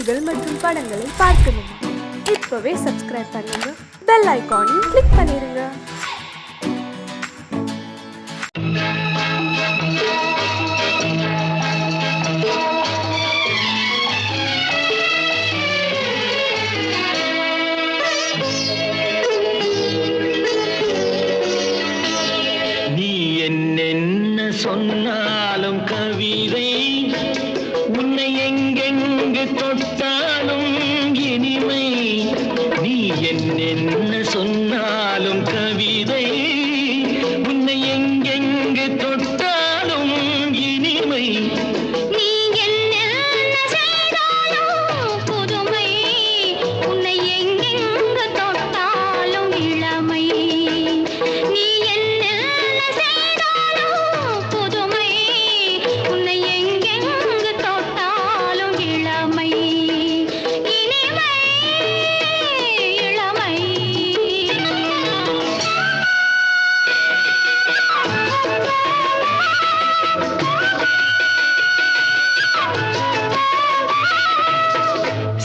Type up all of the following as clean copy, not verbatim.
பாடல்கள் மற்றும் படங்களை பார்க்கணுமா? இப்பவே சப்ஸ்கிரைப் பண்ணுங்க, பெல் ஐகானையும் கிளிக் பண்ணிருங்க. சொன்னாலும் கவிதை உன்னை எங்கெங்கு தொட்டாலும் இனிமை. நீ என்ன சொன்னாலும் கவிதை உன்னை எங்கெங்கு தொட்டாலும் இனிமை. நீ என்ன செய்தாலும் புதுமை, உன்னை எங்கெங்கு தொட்டாலும் இளமை. நீ என்ன செய்தாலும் புதுமை, உன்னை எங்கெங்கு தொட்டாலும் இளமை. இனிமை இளமை.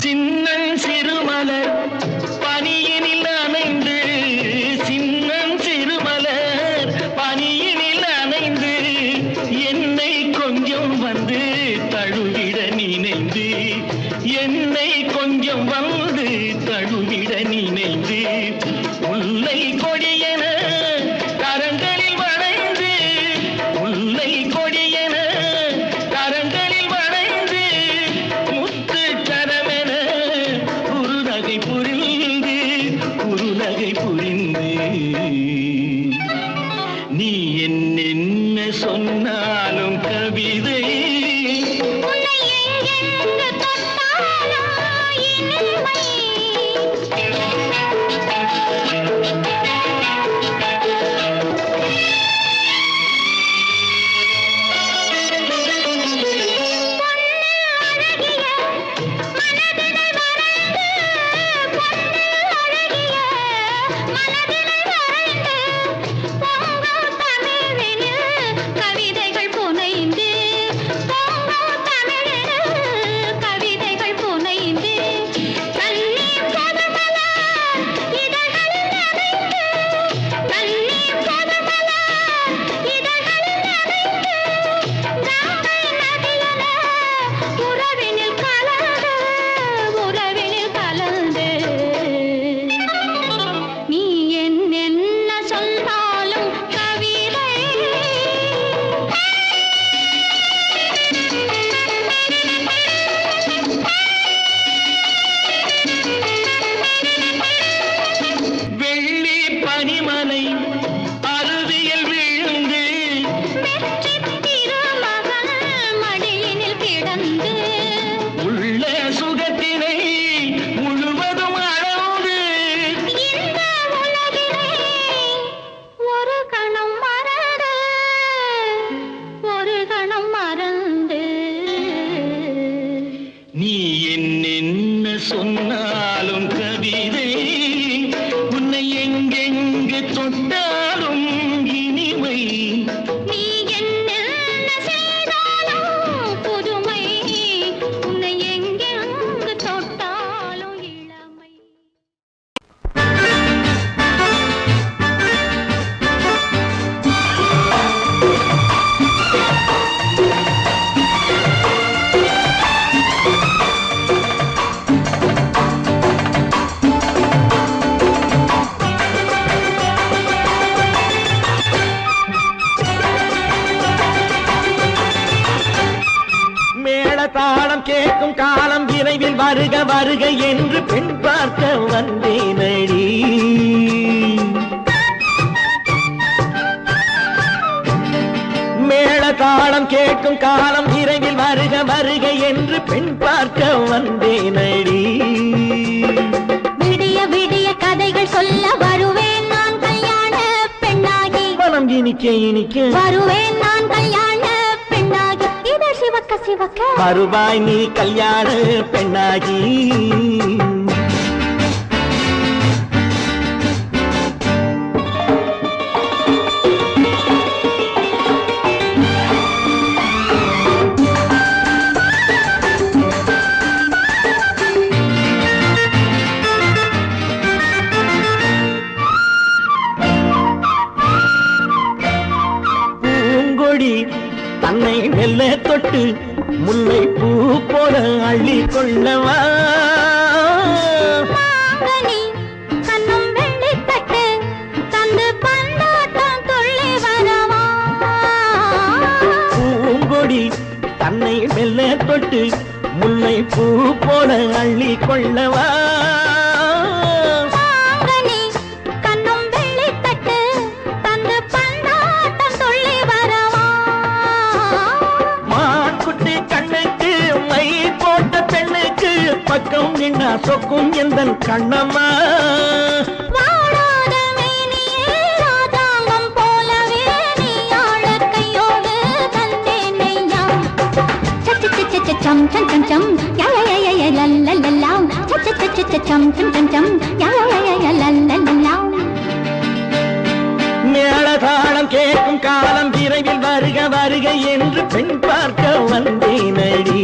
சின்னன் சிறுமலர் பனியினில் அணைந்து, சின்னன் சிறுமலர் பனியினில் அணைந்து என்னை கொஞ்சம் வந்து தழுவிட நினைந்து, என்னை கொஞ்சம் வந்து தழுவிட நினைந்து, முல்லை கொடியென கரங்களில் வளைந்து, முல்லை கொடியென கரங்களில் வளைந்து, முத்து கரமென குறுநகை புரிந்து, குறுநகை புரிந்து. நீ என்ன சொன்னாலும் கவிதை உன்னை எங்கெங்கு தொட்டாலும் இனிமை. கவிதைகள் புனைந்து, கவிதைகள் புனைந்து, தண்ணீர் பதமல இதழ்களில் நனைந்து, தண்ணீர் பதமல இதழ்களில் நனைந்து, கங்கை நதியென உறவினில் கலந்து, உறவினில் கலந்து. நீ என்ன சொன்னாலும் கவிதை. வெள்ளி பனிமலை அருவியில் விழுந்து, வெற்றித் திருமகள் மடியினில் கிடந்து, உள்ள சுகத்தினை முழுவதும் அளந்து, இந்த உலகினை ஒரு கணம் மறந்து, ஒரு கணம் மறந்து. நீ என்ன சொன்னாலும் கவிதை உன்னை எங்கெங்கு தொட்டாலும் இனிமை. நீ என்ன செய்தாலும் புதுமை, உன்னை எங்கெங்கு தொட்டாலும் இளமை. மேளதாளம் கேட்கும் காலம் விரைவில் வருக வருக என்று பெண் பார்க்க வந்தேனடி. மேளதாளம் கேட்கும் காலம் விரைவில் வருக வருக என்று பெண் பார்க்க வந்தேனடி. விடிய விடிய கதைகள் சொல்ல வருவேன் நான் கல்யாண பெண்ணாகி. மனம் இனிக்க இனிக்க வருவேன் நான் கல்யாண பெண்ணாகி. இதழ் சிவக்க சிவக்க வருவாய் நீ கல்யாண பெண்ணாகி. அள்ளி கொள்ளவா மாங்கனி கண்ணும் வெள்ளித்தட்டு தந்து பந்தாட்டம் துள்ளி வரவா பூங்கொடி தன்னை மெல்ல தொட்டு முல்லை பூ போல அள்ளி கொள்ளவா மாங்கனி கண்ணும் வெள்ளித்தட்டு தந்து பந்தாட்டம் துள்ளி வரவா மான்குட்டி கண்ணுக்கு மை போட்ட பெண்ணுக்கு பக்கம் நின்னா சொக்கும் எந்தன் கண்ணம்மா வாழாத மேனியே ராஜாங்கம் போலவே நீ ஆள கையோடு தந்தேனையா சம் சம் சம் சம் யா யா யா யா லல்லல்லா சம் சம் சம் யா யா யா லல்லல்லா மேளதாளம் கேட்கும் காலம் விரைவில் வருக வருக என்று பெண் பார்க்க வந்தேனடி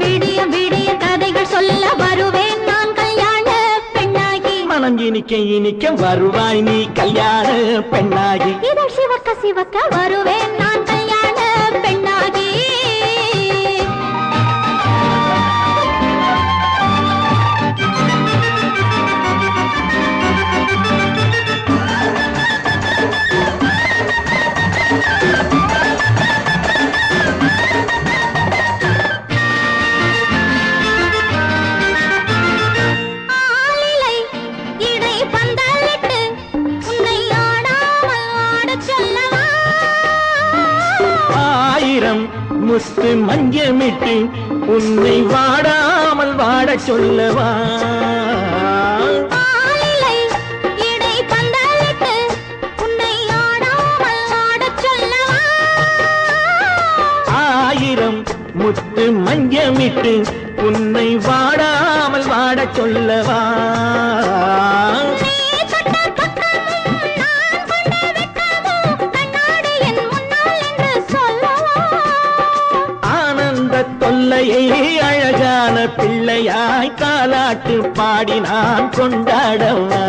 விடிய விடிய கதைகள் சொல்ல வருவேன் நான் கல்யாண பெண்ணாகி மனம் இனிக்க இனிக்க வருவாய் நீ கல்யாண பெண்ணாகி இதழ் சிவக்க சிவக்க வருவேன் நான் கல்யாண பெண்ணாகி ஆலிலை இடை பந்தலிட்டு உன்னை ஆடாமல் ஆடச் சொல்லவா ஆயிரம் முத்து மஞ்சமிட்டு உன்னை வாடாமல் வாடச் சொல்லவா ஆலிலை இடை பந்தலிட்டு உன்னை ஆடாமல் ஆடச் சொல்லவா ஆயிரம் முத்து மஞ்சமிட்டு உன்னை வாடாமல் வாடச் சொல்லவா நீ தொட்ட பக்கமும் நான் கொண்ட வெட்கமும் கண்ணாடி என் முன்னால் என்று சொல்லவா ஆனந்த தொல்லையை அழகான பிள்ளையாய் காலாட்டு பாடி நான் கொண்டாடவா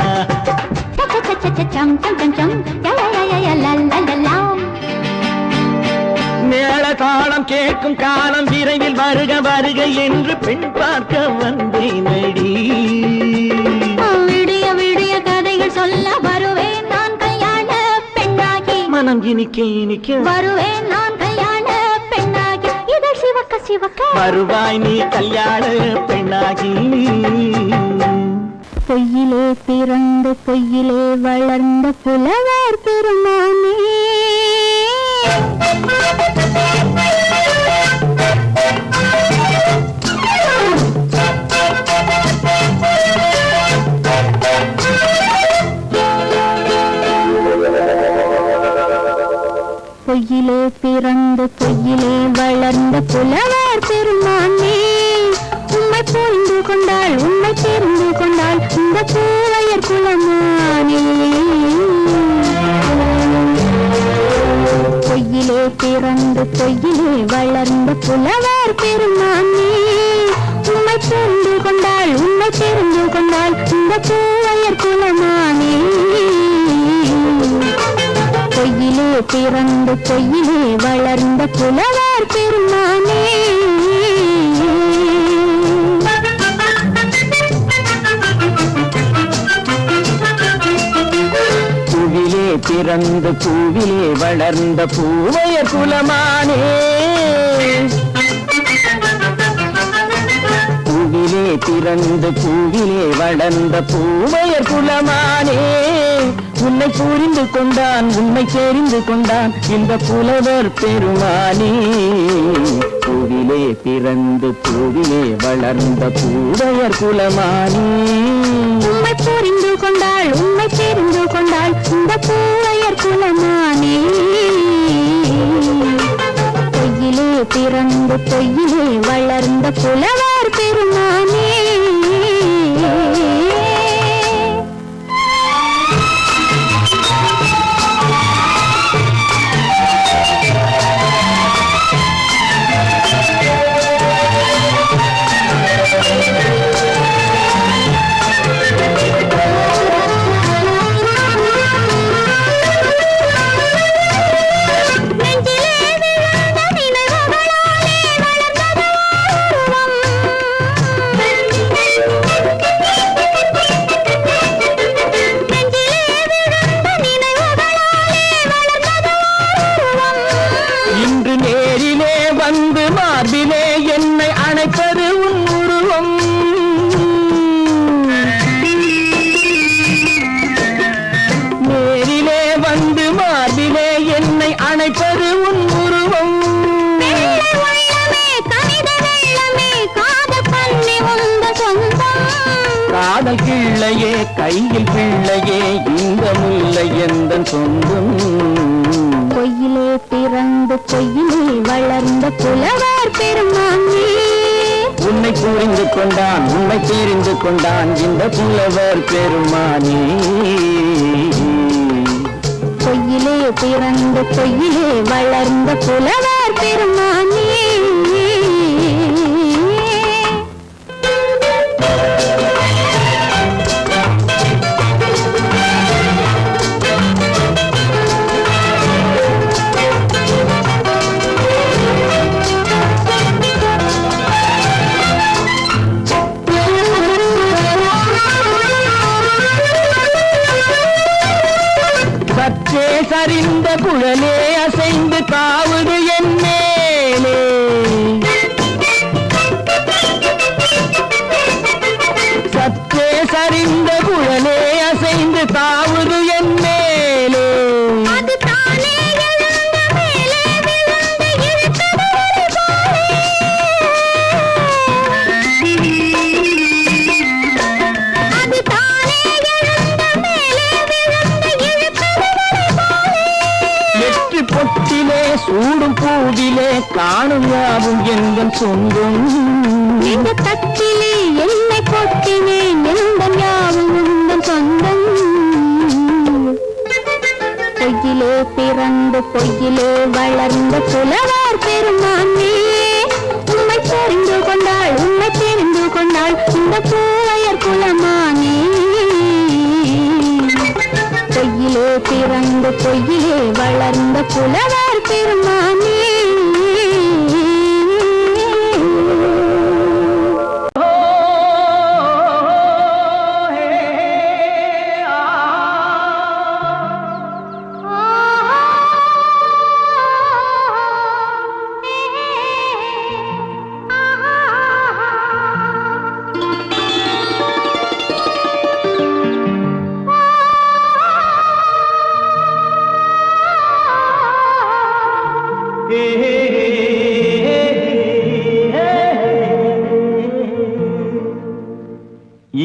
சம் சம் சம் சம் யா யா யா யா லல்லல்லா மேளதாளம் கேட்கும் காலம் விரைவில் வருக வருக என்று பெண் பார்க்க வந்தேனடி விடிய விடிய கதைகள் சொல்ல வருவேன் நான் கல்யாண பெண்ணாகி மனம் இனிக்க இனிக்க வருவேன் நான் கல்யாண பெண்ணாகி இதழ் சிவக்க சிவக்க வருவாய் நீ கல்யாண பெண்ணாகி பொய்யிலே பிறந்து பொய்யிலே வளர்ந்த புலவர் பெருமானே பொய்யிலே பிறந்து பொய்யிலே வளர்ந்த புலவர் பெருமானே உம்மை புரிந்து கொண்டாள் உம்மை தெரிந்து கொண்டாள் இந்த பூவையர் குலமானே பொய்யிலே பிறந்து பொய்யிலே வளர்ந்த புலவர் பெருமானே உம்மை புரிந்து கொண்டாள் உம்மை தெரிந்து கொண்டாள் இந்த பூவையர் குலமானே பொய்யிலே பிறந்து பொய்யிலே வளர்ந்த புலவர் பெருமானே பூவிலே பிறந்து பூவிலே வளர்ந்த பூவையர் குலமானே பூவிலே பிறந்து பூவிலே வளர்ந்த பூவையர் குலமானே உன்னை புரிந்து கொண்டான் உன்னை தெரிந்து கொண்டான் இந்த புலவர் பெருமானே பூவிலே பிறந்து பூவிலே வளர்ந்த பூவையர் குலமானே உம்மை புரிந்து கொண்டாள் உம்மை தெரிந்து கொண்டாள் இந்த பூவையர் குலமானே பொய்யிலே பிறந்து பொய்யிலே வளர்ந்த புலவர் பெருமானே நெஞ்சிலே விழுந்த நினைவுகளாலே வளர்ந்ததோ அணைப்பது உன் உருவம். நேரிலே வந்து மார்பிலே என்னை அணைப்பது உன் உருவம். காதல் கிள்ளையே கையில் பிள்ளையே இந்த முல்லை எந்தன் சொந்தம். பொய்யிலே பிறந்து பொய்யிலே வளர்ந்த புலவர் பெருமானே. உன்னை புரிந்து கொண்டான் உண்மை தெரிந்து கொண்டான் இந்த புலவர் பெருமானே. பொய்யிலே பிறந்து பொய்யிலே வளர்ந்த புலவர் பெருமானே. சற்றே சரிந்த குழலே அசைந்து தாவுது என் மேலே. சற்றே சரிந்த குழலே அசைந்து தாவுது என் மேலே. பொட்டிலே சூடும் பூவிலே காணும் யாவும் எங்கள் சொந்தம். இந்த தட்டிலே என்னை கொட்டினேன் எந்தன் யாவும் உந்தன் சொந்தம். பொய்யிலே பிறந்து பொய்யிலே வளர்ந்த புலவர் பெருமானே. உண்மை தெரிந்து கொண்டாள் உண்மை தெரிந்து கொண்டாள் இந்த பூவையர் குலமானே. பொய்யிலே பிறந்து பொய்யிலே வளர்ந்த புலவர் பெருமானே.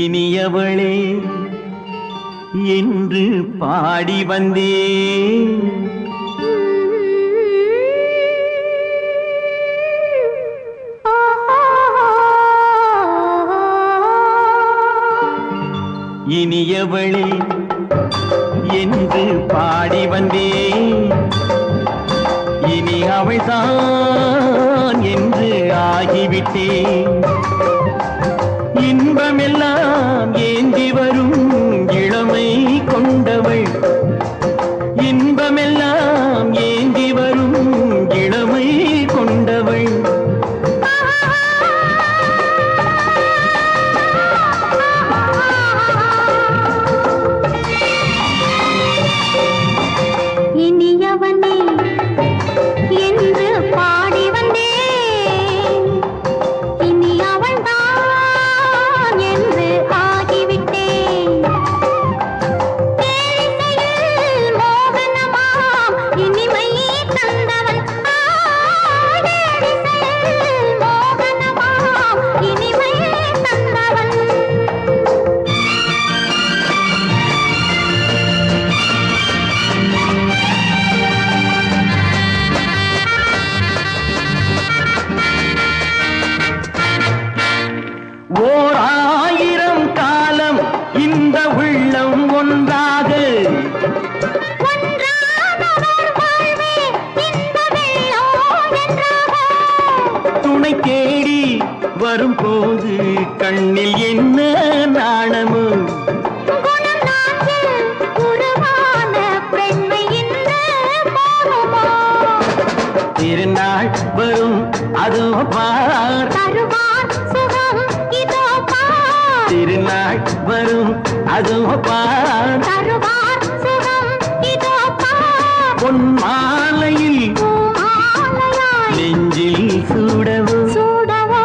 இனியவளே என்று பாடி வந்தேன். இனியவளே என்று பாடி வந்தேன். இனி அவள்தான் என்று ஆகிவிட்டேன். இன்பமெல்லாம் ஏந்தி வரும் இளமை கொண்டவள். இன்பமெல்லாம் ஏந்தி வரும் இளமை கொண்டவள். இனியவனே என்று பாடி வந்தேன். இனி அவள்தான் என்று ஆகிவிட்டேன். தேனிசையில் மோகனமாம் இனிமை தந்தவன். தேனிசையில் மோகனமாம் இனிமை தந்தவன். ஓர் ஆயிரம் காலம் இந்த உள்ளம் ஒன்றாக துணை தேடி வரும்போது கண்ணில் என்ன நாணமோ. திருநாள் வரும் அதோ பார். திருநாள் வரும் அதோ பார். பொன் மாலையில் நெஞ்சில் சூடவோ சூடவோ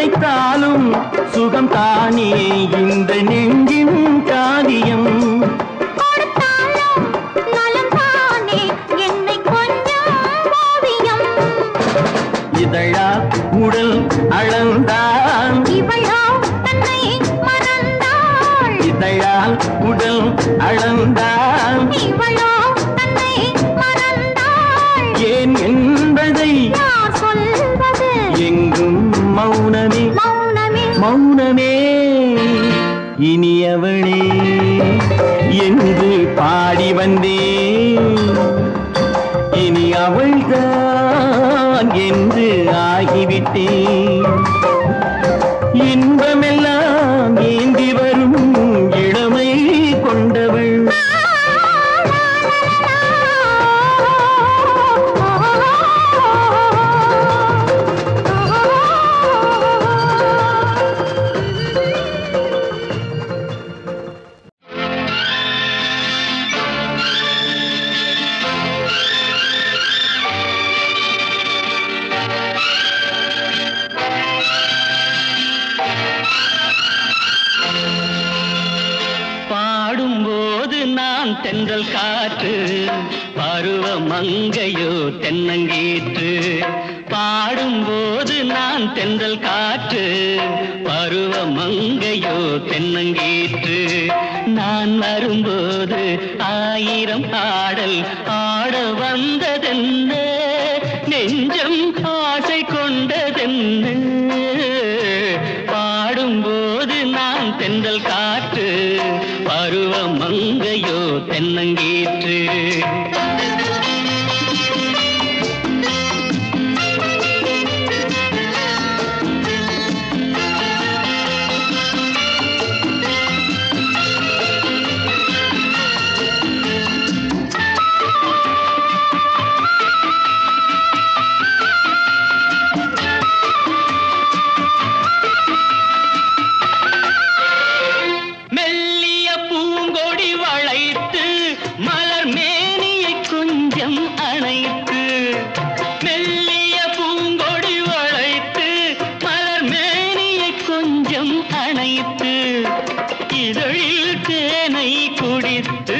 நினைத்தாலும் சுகம் தானே இந்த நெஞ்சின் காரியம். கொடுத்தாலும் நலம் தானே என்னை கொஞ்சம் ஓவியம். இதழால் உடல் அளந்தான் இவளோ தன்னை மறந்தாள். இதழால் உடல் அளந்தான் இவளோ தன்னை மறந்தாள். ஏன் என்பதை யார் சொல்வது? எங்கும் மௌனமே மௌனமே மௌனமே. இனியவளே என்று பாடி வந்தேன், இனி அவள்தான் என்று ஆகிவிட்டேன். இன்பமெல்லாம் ஏந்தி வரும் இளமை கொண்டவள். பாடும்போது நான் தென்றல் காற்று, பருவ மங்கையோ தென்னங்கீற்று. பாடும்போது நான் தென்றல் காற்று, பருவ மங்கையோ தென்னங்கீற்று. நான் வரும்போது ஆயிரம் ஆடல் ஆட வந்ததென்ன, நெஞ்சம் ஆசை கொண்டதென்ன. பாடும்போது நான் தென்றல் காற்று, பருவ மங்கையோ தென்னங்கீற்று. மெல்லிய பூங்கொடி வளைத்து மலர் மேனியை கொஞ்சம் அணைத்து, மெல்லிய பூங்கொடி வளைத்து மலர் மேனியை கொஞ்சம் அணைத்து, இதழில் தேனை குடித்து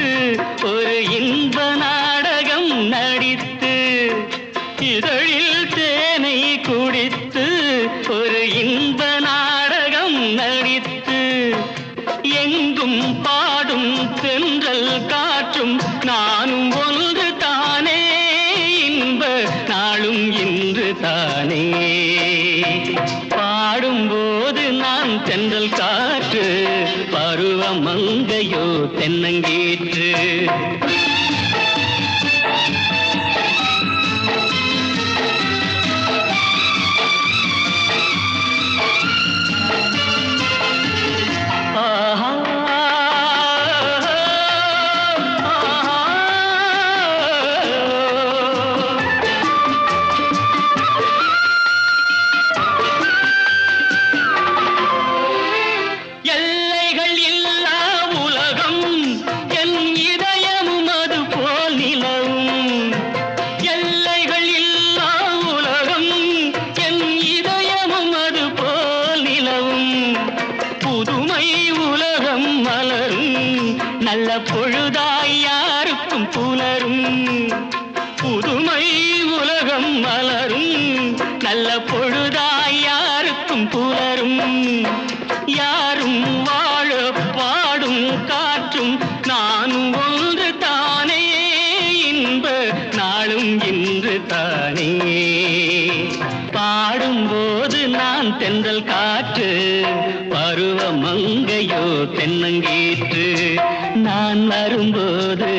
ஒரு இன்ப நாடகம் நடித்து, இதழில் தேனை குடித்து ஒரு இன்ப நாடகம் நடித்து, எங்கும் பாடும் தென்றல் காற்றும் நானும் ஒன்று தானே, இன்ப நாளும் இன்று தானே. பாடும்போது நான் தென்றல் காற்று, பருவ மங்கையோ தென்னங்கீற்று. ஆஹா எல்லைகள் இல்லா உலகம் என் இதயமும் அது போல் நிலவும். எல்லைகள் இல்லா உலகம் என் இதயமும் அது போல் நிலவும். புதுமை உலகம் மலரும் நல்ல பொழுதாய் யாருக்கும் புலரும். புதுமை உலகம் மலரும் நல்ல பொழுதாய் யாருக்கும் புலரும். யாரும் வாழ பாடும் காற்றும் நானும் ஒன்று தானே, இன்ப நாளும் இன்று தானே. பாடும்போது நான் தென்றல் காற்று, பருவ மங்கையோ தென்னங்கீற்று. நான் வரும்போது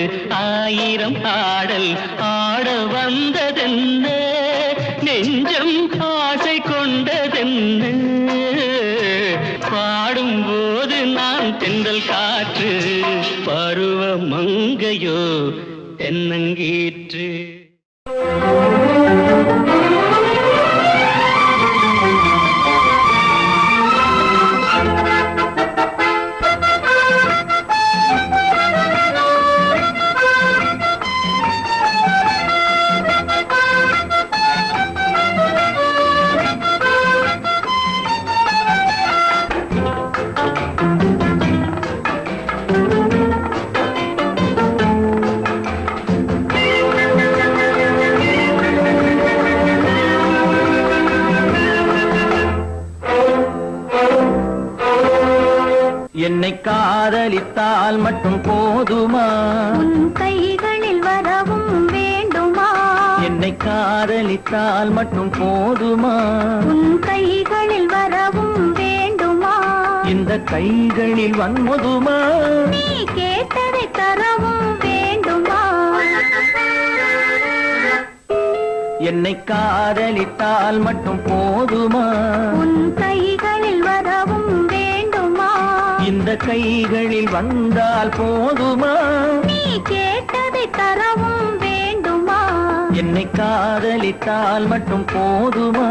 ஆயிரம் ஆடல் ஆட வந்ததென்ன, நெஞ்சம் ஆசை கொண்டதென்ன. பாடும்போது நான் தென்றல் காற்று, பருவ மங்கையோ தென்னங்கீற்று. என்னை காதலித்தால் மட்டும் போதுமா உன் கைகளில் வரவும் வேண்டுமா என்னை காதலித்தால் மட்டும் போதுமா உன் கைகளில் வரவும் வேண்டுமா இந்த கைகளில் வன்முதுமா நீ கேட்டதை தரவும் வேண்டுமா என்னை காதலித்தால் மட்டும் போதுமா உன் கைகளில் வரவும் வேண்டுமா இந்த கைகளில் வந்தால் போதுமா நீ கேட்டதை தரவும் வேண்டுமா என்னை காதலித்தால் மட்டும் போதுமா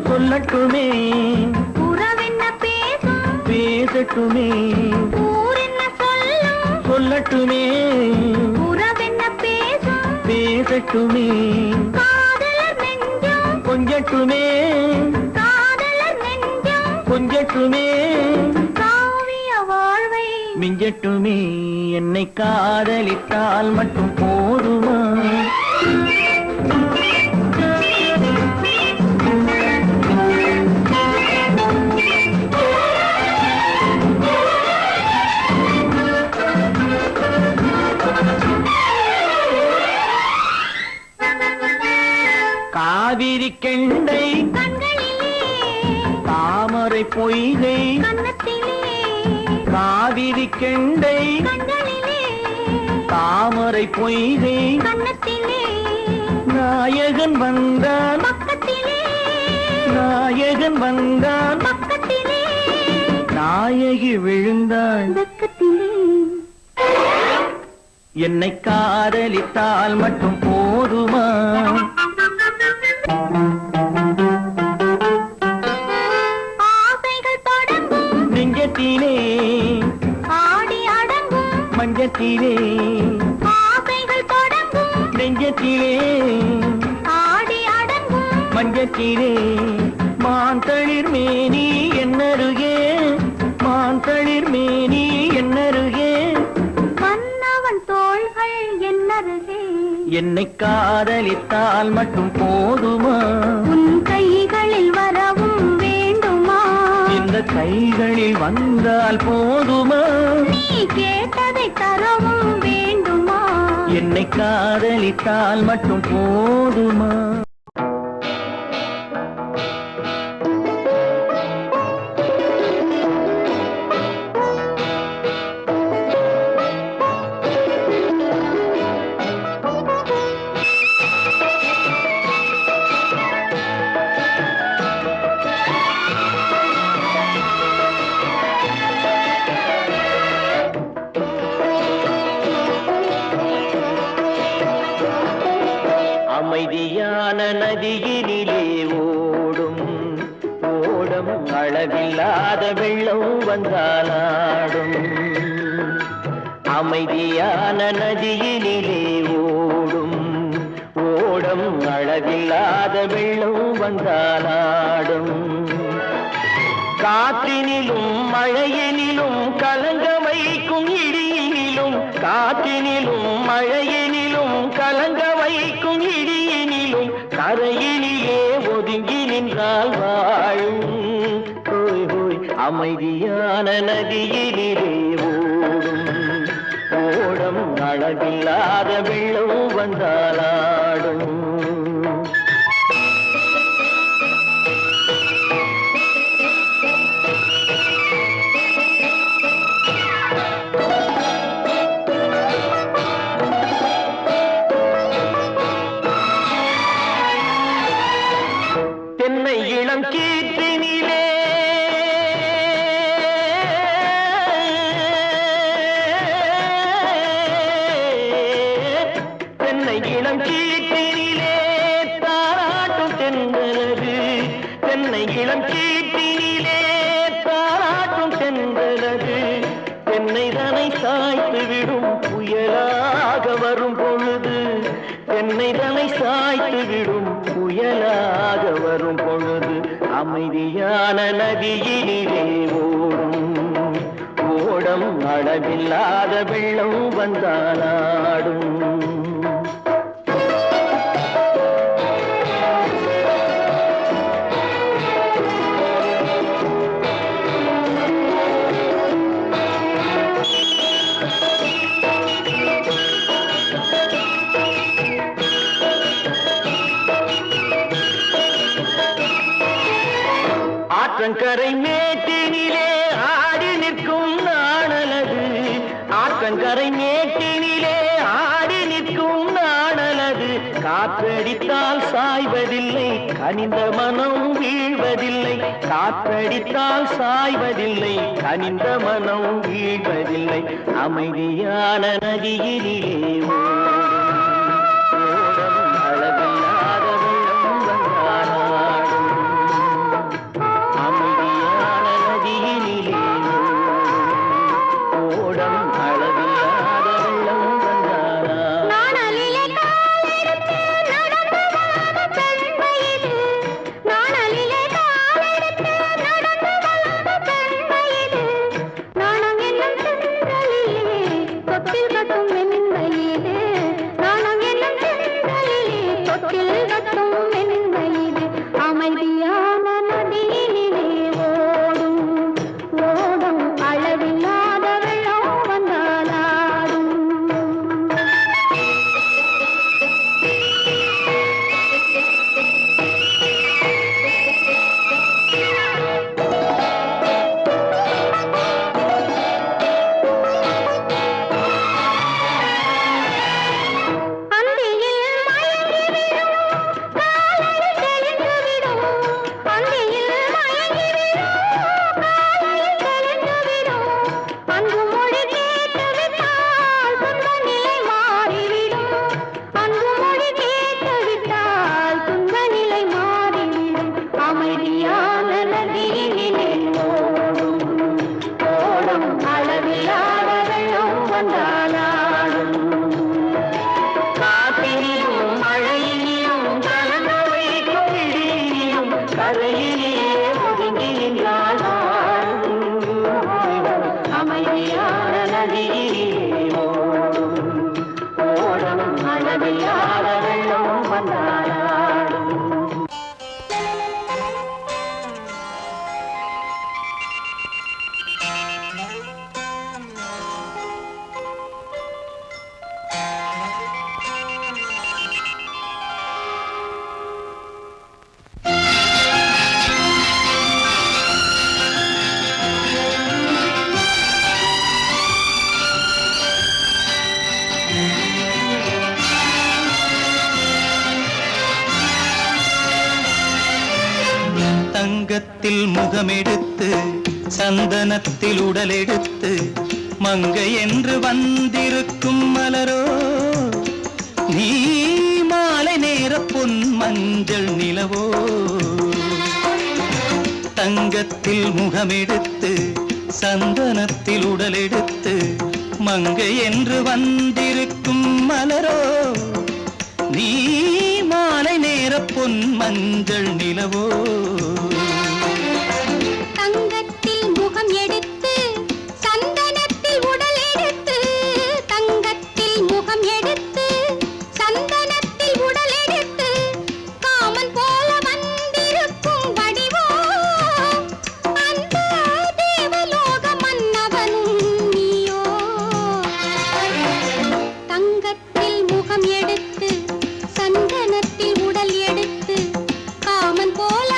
சொல்லட்டுமே உறவென்ன பேசும் பேசட்டுமே ஊரென்ன சொல்லும் சொல்லட்டுமே உறவென்ன பேசும் பேசட்டுமே காதலர் நெஞ்சம் கொஞ்சட்டுமே காதலர் நெஞ்சம் கொஞ்சட்டுமே காவிய வாழ்வை மிஞ்சட்டுமே என்னை காதலித்தால் மட்டும் போதுமா காவிரி கெண்டை கண்களிலே தாமரை பொய்கை கன்னத்திலே காவிரி கெண்டை கண்களிலே தாமரை பொய்கை கன்னத்திலே நாயகன் வந்தான் பக்கத்திலே நாயகன் வந்தான் பக்கத்திலே நாயகி விழுந்தாள் பக்கத்திலே என்னை காதலித்தால் மட்டும் போதுமா ஆசைகள் தொடங்கும் நெஞ்சத்திலே ஆடி அடங்கும் மஞ்சத்திலே ஆசைகள் தொடங்கும் நெஞ்சத்திலே ஆடி அடங்கும் மஞ்சத்திலே மாந்தளிர் மேனி என்னருகே மாந்தளிர் மேனி என்னருகே மன்னவன் தோள்கள் என்னருகே என்னை காதலித்தால் மட்டும் போதுமா உன் கைகளில் வரவும் வேண்டுமா இந்த கைகளில் வந்தால் போதுமா நீ கேட்டதை தரவும் வேண்டுமா என்னை காதலித்தால் மட்டும் போதுமா அமைதியான நதியினிலே ஓடும் ஓடம் அளவில்லாத வெள்ளம் வந்தாலாடும் அமைதியான நதியினிலே ஓடும் ஓடம் அளவில்லாத வெள்ளம் வந்தாலாடும் காற்றினிலும் மழையினிலும் கலங்க வைக்கும் இடியினிலும் காற்றினிலும் மழையினிலும் கலங்க வைக்கும் இடியினிலும் கரையினிலே ஒதுங்கி நின்றால் வாழும் ஹோய் ஹோய் அமைதியான நதியினிலே ஓடும் ஓடம் அளவில்லாத வெள்ளம் வந்தாலாடும் தென்னை இளம் கீற்றினிலே தென்னை இளம் கீற்றினிலே தாராட்டும் தென்றலது தென்னை இளம் கீற்றினிலே தாராட்டும் தென்றலது தென்னைதனை சாய்த்து விடும் புயலாக வரும் பொழுது தென்னைதனை சாய்த்து விடும் புயலாக வரும் பொழுது அமைதியான நதியிலே ஓடும் ஓடம் அளவில்லாத வெள்ளம் வந்தாலாடும். ஆற்றங்கரை மேட்டினிலே ஆடி நிற்கும் நாணலது ஆற்றங்கரை மேட்டினிலே ஆடி நிற்கும் நாணலது காற்றடித்தால் சாய்வதில்லை கனிந்த மனம் வீழ்வதில்லை காற்றடித்தால் சாய்வதில்லை கனிந்த மனம் வீழ்வதில்லை அமைதியான நதியிலே ஓடம் அளவில்லாத வெள்ளம் வந்தாலாடும். அமைதியான நதியினிலே ஓடம் அளவில்லாத வெள்ளம் வந்தாலாடும். நாணலிலே காலெடுத்து நடந்து வளர்ந்த பெண்மையிது நாணலிலே காலெடுத்து நடந்து வளர்ந்த பெண்மையிது நாணம் என்னும் சென்றலிலே தொட்டில் கட்டும் மென்மையிது நாணம் என்னும் சென்றலிலே தொட்டில் கட்டும் மென்மையிது அமைதியான நதியினிலே ஓடும் ஓடும் அளவில்லாத வெள்ளம் வந்தாலாடும். அந்தியில் மயங்கிவிடும் காலையில் தெளிந்துவிடும் அந்தியில் மயங்கிவிடும் காலையில் தெளிந்துவிடும் அன்பு மொழி கேட்டுவிட்டால் துன்ப நிலை மாறிவிடும் அன்பு மொழி கேட்டுவிட்டால் துன்ப நிலை மாறிவிடும் அமைதியான நதியினிலே ஓடும் ஓடும் அளவில்லாத வெள்ளம் வந்தாலாடும். காற்றினிலும் மழையிலும் கலந்து வைக்கும் இடியிலும் கரையிலே ஒதுங்கி நின்றால் அமைதியான நதியிலே ஓடும் ஓடும் அளவில்லாத வெள்ளம் வந்தாலாடும். தங்கத்தில் முகமெடுத்து சந்தனத்தில் உடலெடுத்து மங்கை என்று வந்திருக்கும் மலரோ நீ மாலை நேர பொன் மஞ்சள் நிலவோ தங்கத்தில் முகமெடுத்து சந்தனத்தில் உடலெடுத்து மங்கை என்று வந்திருக்கும் மலரோ நீ மாலை நேர பொன் மஞ்சள் நிலவோ தங்கத்தில் முகம் எடுத்து சந்தனத்தில் உடல் எடுத்து தங்கத்தில் முகம் எடுத்து சந்தனத்தில் உடல் எடுத்து காமன் போல வந்திருக்கும் வடிவோ அந்த தேவலோக மன்னவனும் நீயோ தங்கத்தில் முகம் எடுத்து சந்தனத்தில் உடல் எடுத்து காமன் போல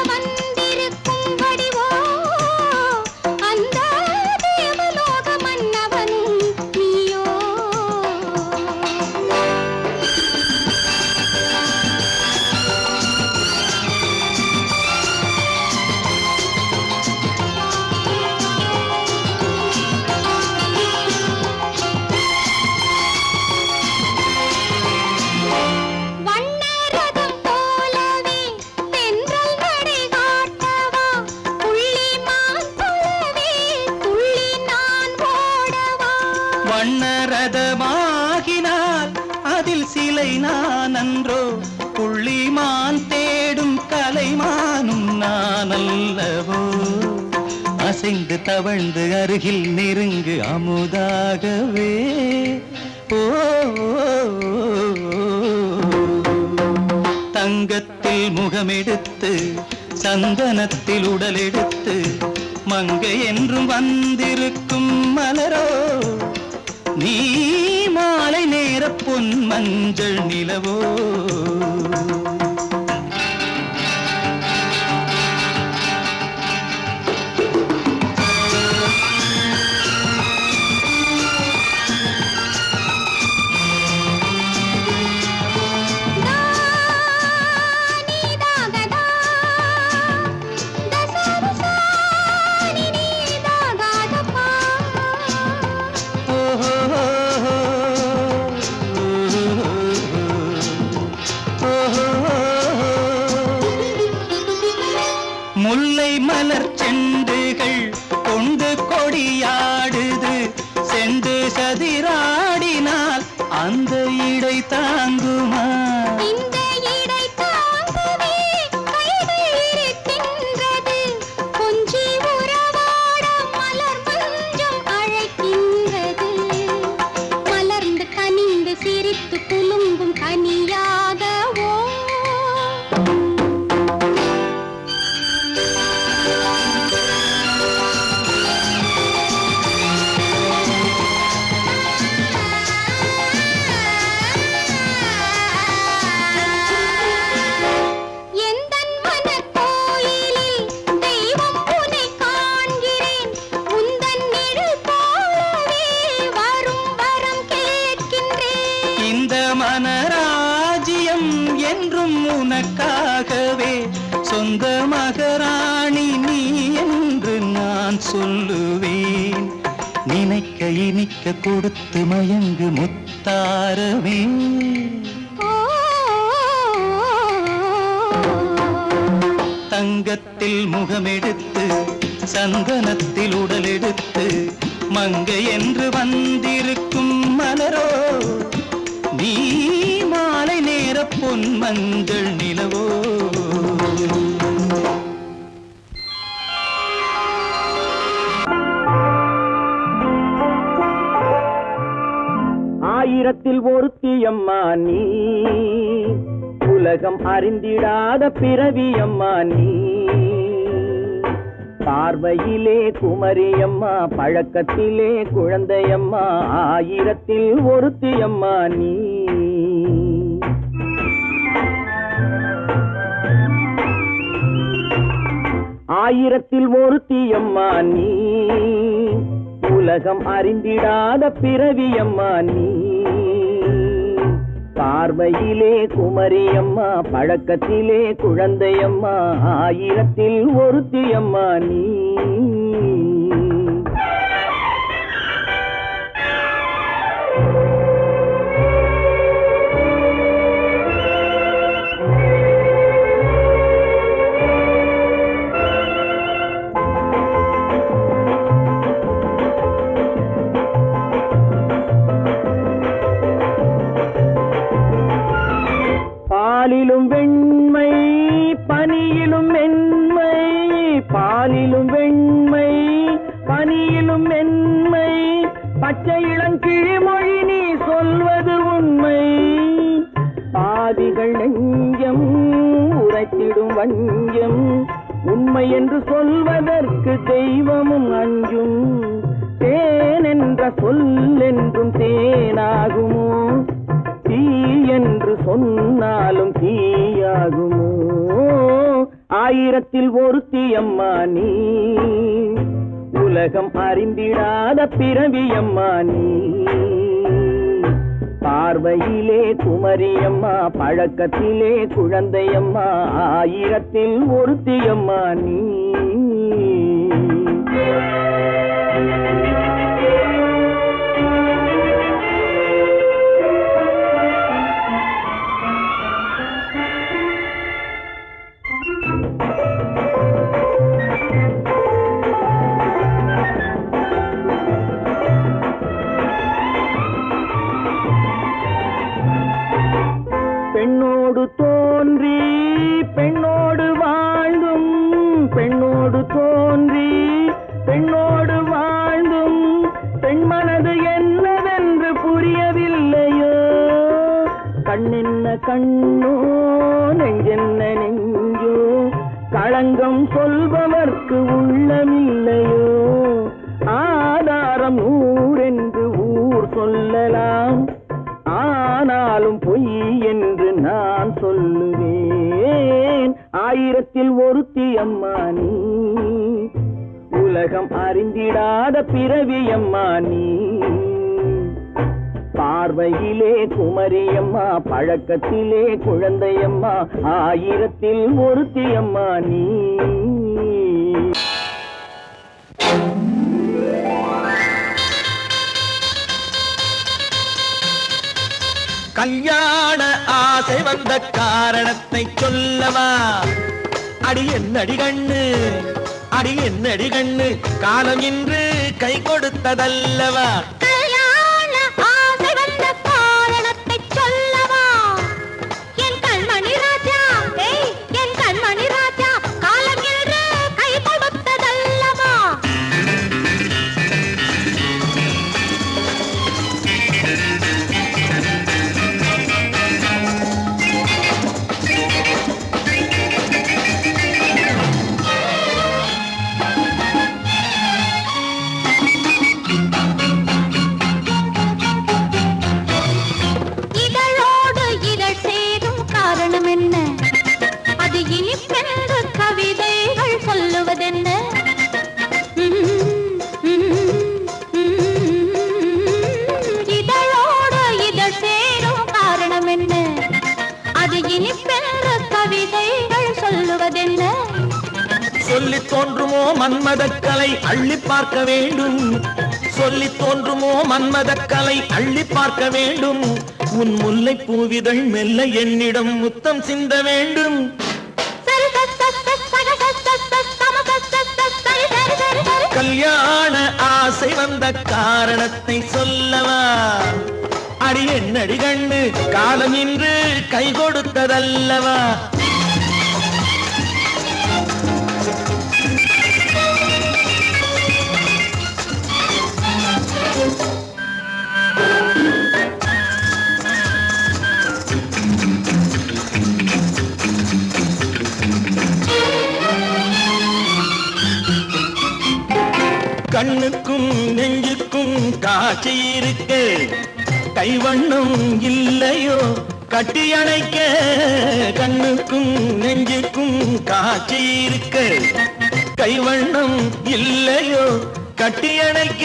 அல்லவோ அசைந்து தவழ்ந்து அருகில் நெருங்கு அமுதாகவே ஓ தங்கத்தில் முகமெடுத்து சந்தனத்தில் உடலெடுத்து மங்கை என்றும் வந்திருக்கும் மலரோ நீ மாலை நேர பொன் மஞ்சள் நிலவோ முல்லை மலர் செண்டுகள் கொண்டு கொடியாடுது செண்டு சதிராடினால் அந்த இடை தாங்குமா இந்த இடை தாங்குவே கைகள் இருக்கின்றது கொஞ்சி உறவாட மலர் மஞ்சம் அழைக்கின்றது மலர்ந்து கனிந்து சிரித்து குலுங்கும் கனியாகவோ மனராஜ்யம் என்றும் உனக்காகவே சொந்த மகராணி நீ என்று நான் சொல்லுவேன் நினைக்க இனிக்க கொடுத்து மயங்கு முத்தாரவே தங்கத்தில் முகமெடுத்து சந்தனத்தில் உடலெடுத்து மங்கை என்று வந்திருக்கும் மலரோ நீ மாலை நேர பொன் மஞ்சள் நிலவோ ஆயிரத்தில் ஒருத்தியம்மா நீ உலகம் அறிந்திடாத பிறவியம்மா நீ பார்வையிலே குமரியம்மா பழக்கத்திலே குழந்தையம்மா ஆயிரத்தில் ஒருத்தியம்மா நீ ஆயிரத்தில் ஒருத்தியம்மா நீ உலகம் அறிந்திடாத பிறவியம்மா நீ பார்வையிலே குமரியம்மா பழக்கத்திலே குழந்தையம்மா ஆயிரத்தில் ஒருத்தியம்மா நீ பாலிலும் வெண்மை பனியிலும் மென்மை பாலிலும் வெண்மை பனியிலும் மென்மை பச்சை இளங்கிழிமொழி நீ சொல்வது உண்மை பாதிகள் நெஞ்சம் உரைத்திடும் வஞ்சம் உண்மை என்று சொல்வதற்கு தெய்வமும் அஞ்சும் தேன் என்ற சொல் என்றும் தேனாகுமோ தீ என்று சொன்னாலும் தீயாகுமோ ஆயிரத்தில் ஒருத்தியம்மா நீ உலகம் அறிந்திடாத பிறவியம்மா நீ பார்வையிலே குமரியம்மா பழக்கத்திலே குழந்தையம்மா ஆயிரத்தில் ஒருத்தியம்மா நீ பெண்ணோடு தோன்றி பெண்ணோடு வாழ்ந்தும் பெண் கண்ணோ நெஞ்சென்ன நெஞ்சோ களங்கம் சொல்பவர்க்கு உள்ளமில்லையோ ஆதாரம் ஊரென்று ஊர் சொல்லலாம் ஆனாலும் பொய் என்று நான் சொல்லுவேன் ஆயிரத்தில் ஒருத்தி அம்மா நீ உலகம் அறிந்திடாத பிறவி அம்மா நீ பார்வையிலே குமரியம்மா பழக்கத்திலே குழந்தையம்மா ஆயிரத்தில் ஒருத்தி அம்மா நீ கல்யாண ஆசை வந்த காரணத்தை சொல்லவா அடி என்னடி கண்ணு அடி என்னடி கண்ணு காலம் இன்று கை கொடுத்ததல்லவா கல்யாண ஆசை வந்த காரணத்தை சொல்லவா என் கண்மணி ராஜா என் கண்மணி ராஜா காலம் என்று கை கொடுத்ததல்லவா இதழோடு இதழ் சேரும் காரணம் என்ன அது இனிப்பென்று கவிதைகள் சொல்லுவதென்ன இதழோடு இதழ் சேரும் காரணம் என்ன அது இனிப்பென்று கவிதைகள் சொல்லுவதென்ன சொல்லி தோன்றுமோ மன்மதக்கலை அள்ளி பார்க்க வேண்டும் சொல்லி தோன்றுமோ மன்மதக்கலை அள்ளி பார்க்க வேண்டும் உன் முல்லை பூவிதழ் மெல்ல என்னிடம் முத்தம் சிந்த வேண்டும் கல்யாண ஆசை வந்த காரணத்தை சொல்லவா அடி என்னடி கண்டு காலம் இன்று கை கொடுத்ததல்லவா கண்ணுக்கும் நெஞ்சுக்கும் காட்சி இருக்கு கைவண்ணம் இல்லையோ கட்டி அணைக்க கண்ணுக்கும் நெஞ்சுக்கும் காட்சி இருக்கு கைவண்ணம் இல்லையோ கட்டி அணைக்க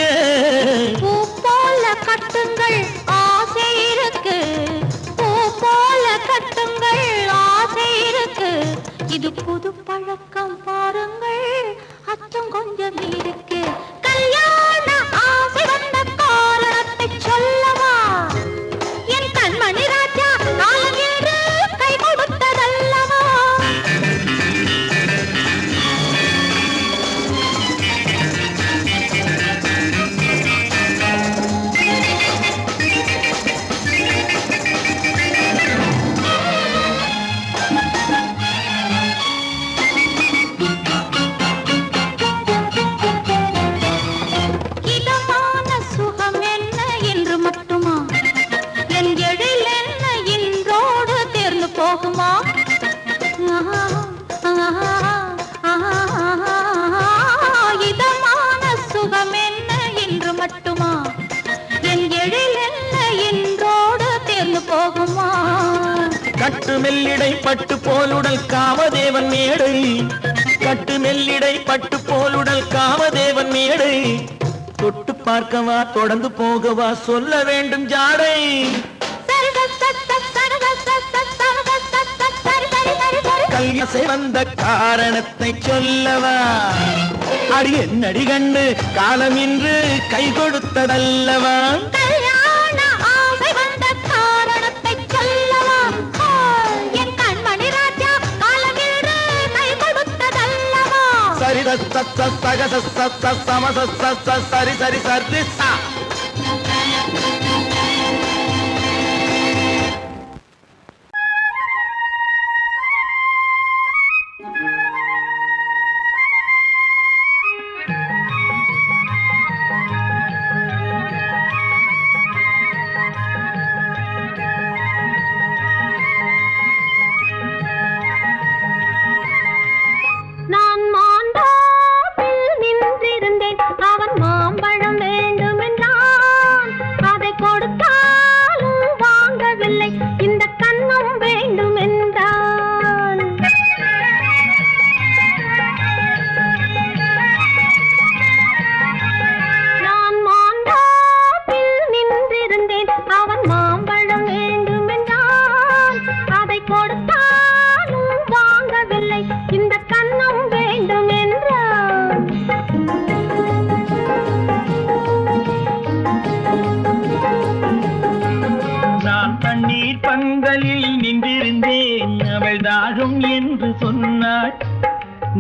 பூ போல கட்டுங்கள் ஆசை இருக்கு பூ போல கட்டுங்கள் ஆசை இருக்கு இது புது பழக்கம் பாருங்கள் அச்சம் கொஞ்சம் இருக்கு கல்யாண ஆசை வந்த காரணத்தை சொல்லவா என் கண்மணி ராஜா காலம் என்று கை கொடுத்ததல்லவா இதமான சுகம் என்ன என்று மட்டுமா என் எழில் என்ன இன்றோடு தேர்ந்து போகுமா இதமான சுகம் என்ன என்று மட்டுமா என் எழில் என்ன இன்றோடு தேர்ந்து போகுமா கட்டு மெல்லிடை பட்டு போலுடல் காமதேவன் மேடை கட்டு மெல்லிடை பட்டு போலுடல் காமதேவன் மேடை தொட்டு பார்க்கவா தொடர்ந்து போகவா சொல்ல வேண்டும் ஜாடை கல்யாசை வந்த காரணத்தை சொல்லவா அடி என்னடி கண்டு காலம் இன்று கை கொடுத்ததல்லவா கல்யாண ஆசை வந்த காரணத்தை சொல்லவா என் கண்மணி ராஜா காலம் என்று கை கொடுத்ததல்லவா சரி சக சம சரி சரி சரி சா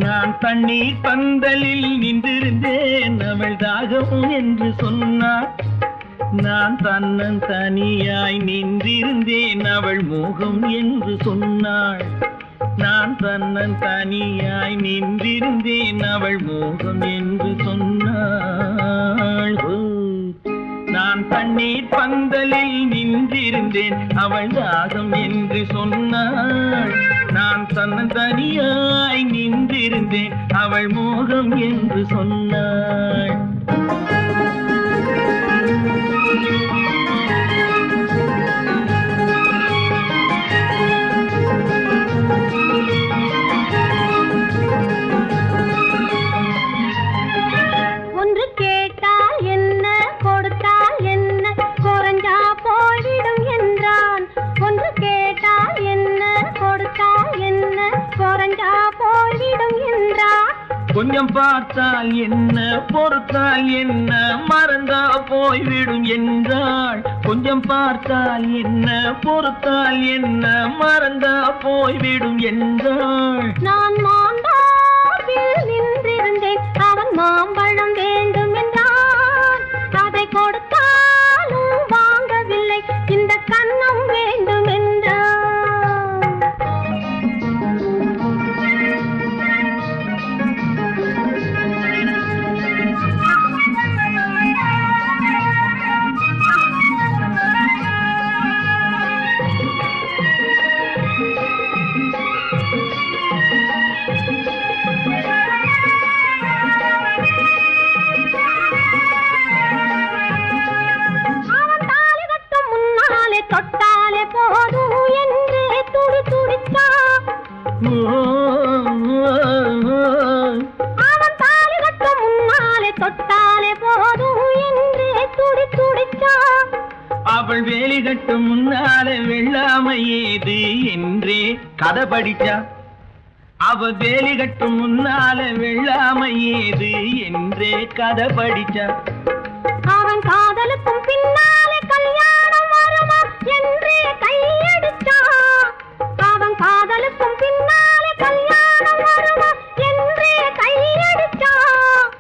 நான் தண்ணீர் பந்தலில் நின்றிருந்தேன் அவள் தாகம் என்று சொன்னாள். நான் தன்னன் தனியாய் நின்றிருந்தேன் அவள் மோகம் என்று சொன்னாள். நான் தன்னன் தனியாய் நின்றிருந்தேன் அவள் மோகம் என்று சொன்னாள். நான் தண்ணீர் பந்தலில் நின்றிருந்தேன் அவள் தாகம் என்று சொன்னாள். நான் தன்னன் தனியாய் நின்றிருந்தேன் அவள் மோகம் என்று சொன்னாள். ஒன்று கேட்டால் என்ன கொடுத்தால் என்ன குறைஞ்சா போய்விடும் என்றான். ஒன்று கேட்டால் என்ன கொடுத்தால் என்ன குறைஞ்சா போய்விடும் என்றான். கொஞ்சம் பார்த்தால் என்ன பொறுத்தால் என்ன மறந்தா போய்விடும் என்றாள். கொஞ்சம் பார்த்தால் என்ன பொறுத்தால் என்ன மறந்தா போய்விடும் என்றாள். நான் மாந்தாப்பில் நின்றிருந்தேன் அவன் மாம்பழம் வேண்டும் என்றான். அதை கொடுத்தாலும் வாங்கவில்லை இந்த கன்னம் வேண்டும் என்றான். தொட்டாலே போதும் என்று துடி துடித்தான். அவன் தாலி கட்ட முன்னாலே தொட்டாலே போதும் என்று துடி துடித்தான். அவள் வேலி கட்டும் முன்னாலே வெள்ளாமை ஏது என்றே கதை படிச்சா. அவள் வேலி கட்டும் முன்னாலே வெள்ளாமை ஏது என்றே கதை படிச்சா. அவன் காதலுக்கும் பின்னாலே கல்யாணம் வருமா என்றே கையடிச்சான். அவன் காதலுக்கும் பின்னாலே கல்யாணம் வருமா என்றே கையடிச்சான்.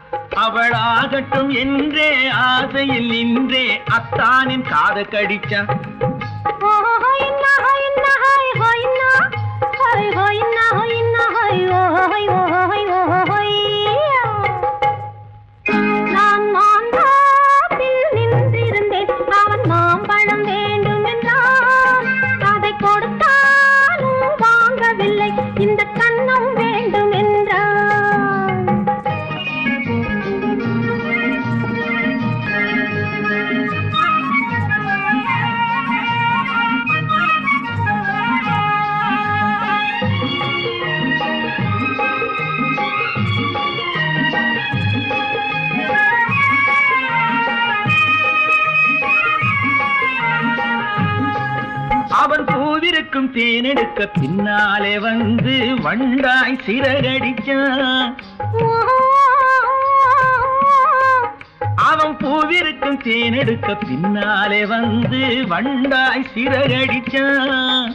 அவள் ஆகட்டும் என்றே ஆசையில் நின்றே அத்தானின் காத கடிச்சா. நான் மாந்தாப்பில் நின்றிருந்தேன் அவன் மாம்பழம் வேண்டும் என்றான். அதை கொடுத்தாலும் வாங்கவில்லை இந்த கன்னம் வேண்டும் என்றான். அவன் பூவிருக்கும் தேனெடுக்க பின்னாலே வந்து வண்டாய் சிறகடிச்சான். அவன் பூவிருக்கும் தேனெடுக்க பின்னாலே வந்து வண்டாய் சிறகடிச்சான்.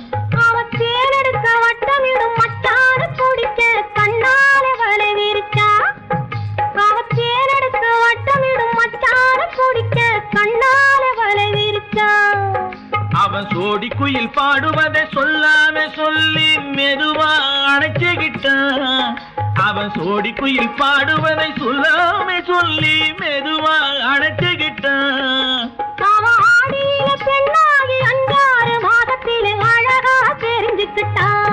அவன் தேனெடுக்க வட்டமிடும் மட்டான குடிக்க கண்ணாலே வலை விரிச்சா. அவன் தேனெடுக்க வட்டமிடும் மட்டான குடிக்க கண்ணாலே வலை விரிச்சா. அவன் சோடி குயில் பாடுவதை சொல்லாம சொல்லி மெதுவா அணைச்சுக்கிட்டான். அவன் சோடி குயில் பாடுவதை சொல்லாம சொல்லி மெதுவா அணைச்சுக்கிட்டான். அவன் ஆடியில பெண்ணாகி 5-6 மாதத்திலே அழகா தெரிஞ்சுக்கிட்டான்.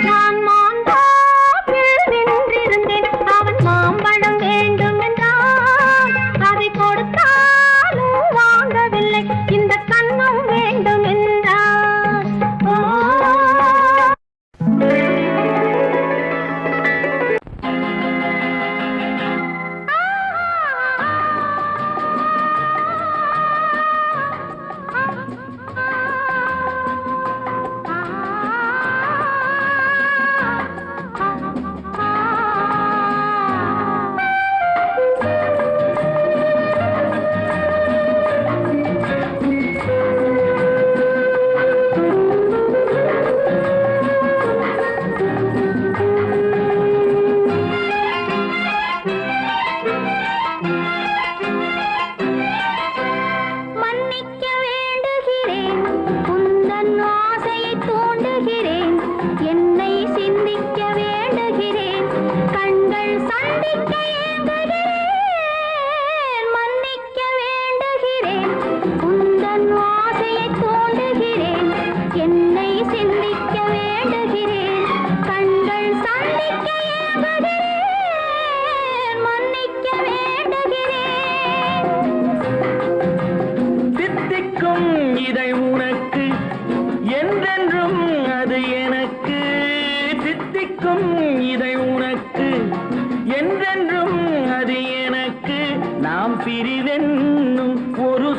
நான் மாந்தாப்பில் நின்றிருந்தேன் அவன் மாம்பழம் வேண்டும் என்றான். அதை கொடுத்தாலும் வாங்கவில்லை இந்த கன்னம் வேண்டும் என்றான்.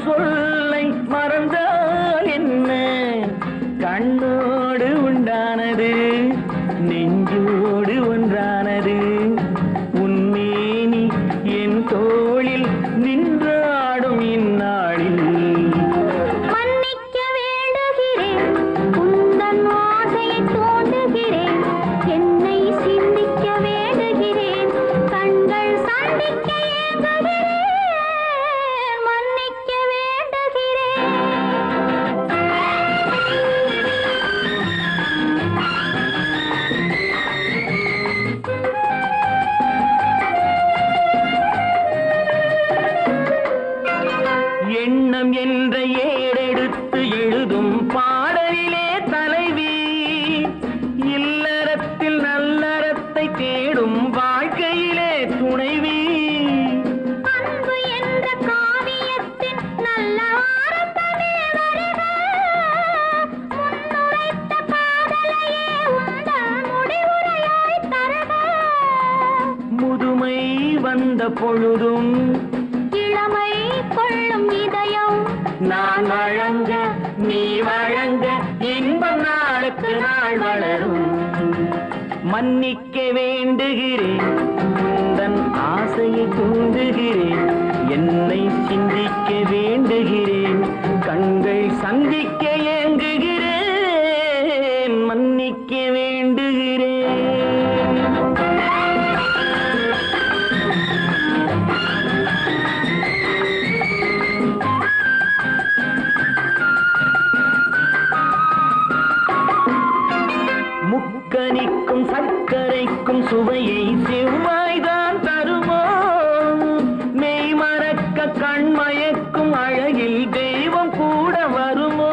சொல்லை மறந்தால் என்ன கண்ணோடு உண்டானது நெஞ்சோடு ஒன்றானது உன்மேனி என் தோளில் நின்றாடும் இந்நாளில் மன்னிக்க வேண்டுகிறேன் உந்தன் ஆசையை தோண்டுகிறேன் என்னை சிந்திக்க வேண்டுகிறேன் கண்கள் சந்திக்க ஏங்குகிறேன் மன்னிக்க வேண்டுகிறேன் எண்ணம் என்ற ஏடெடுத்து எழுதும் பாடலிலே தலைவி இல்லறத்தில் நல்லறத்தை தேடும் வாழ்க்கையிலே துணைவி அன்பு என்ற காவியத்தின் நல்ல ஆரம்பமே வருக முன்னுரைத்த காதலையே உந்தன் முடிவுரையாய் தருக முதுமை வந்த பொழுதும் இளமை கொள்ளும் இதயம் நான் வழங்க நீ வழங்க இன்பம் நாளுக்கு நாள் வளரும் மன்னிக்க வேண்டுகிறேன் உந்தன் ஆசையை தூண்டுகிறேன் என்னை சிந்திக்க வேண்டுகிறேன் கண்கள் சந்திக்க ஏங்குகிறேன் மன்னிக்க வேண்டுகிறேன் முக்கனிக்கும் சர்க்கரைக்கும் சுவையை செவ்வாய்தான் தருமோ மெய் மறக்க கண்மயக்கும் அழகில் தெய்வம் கூட வருமோ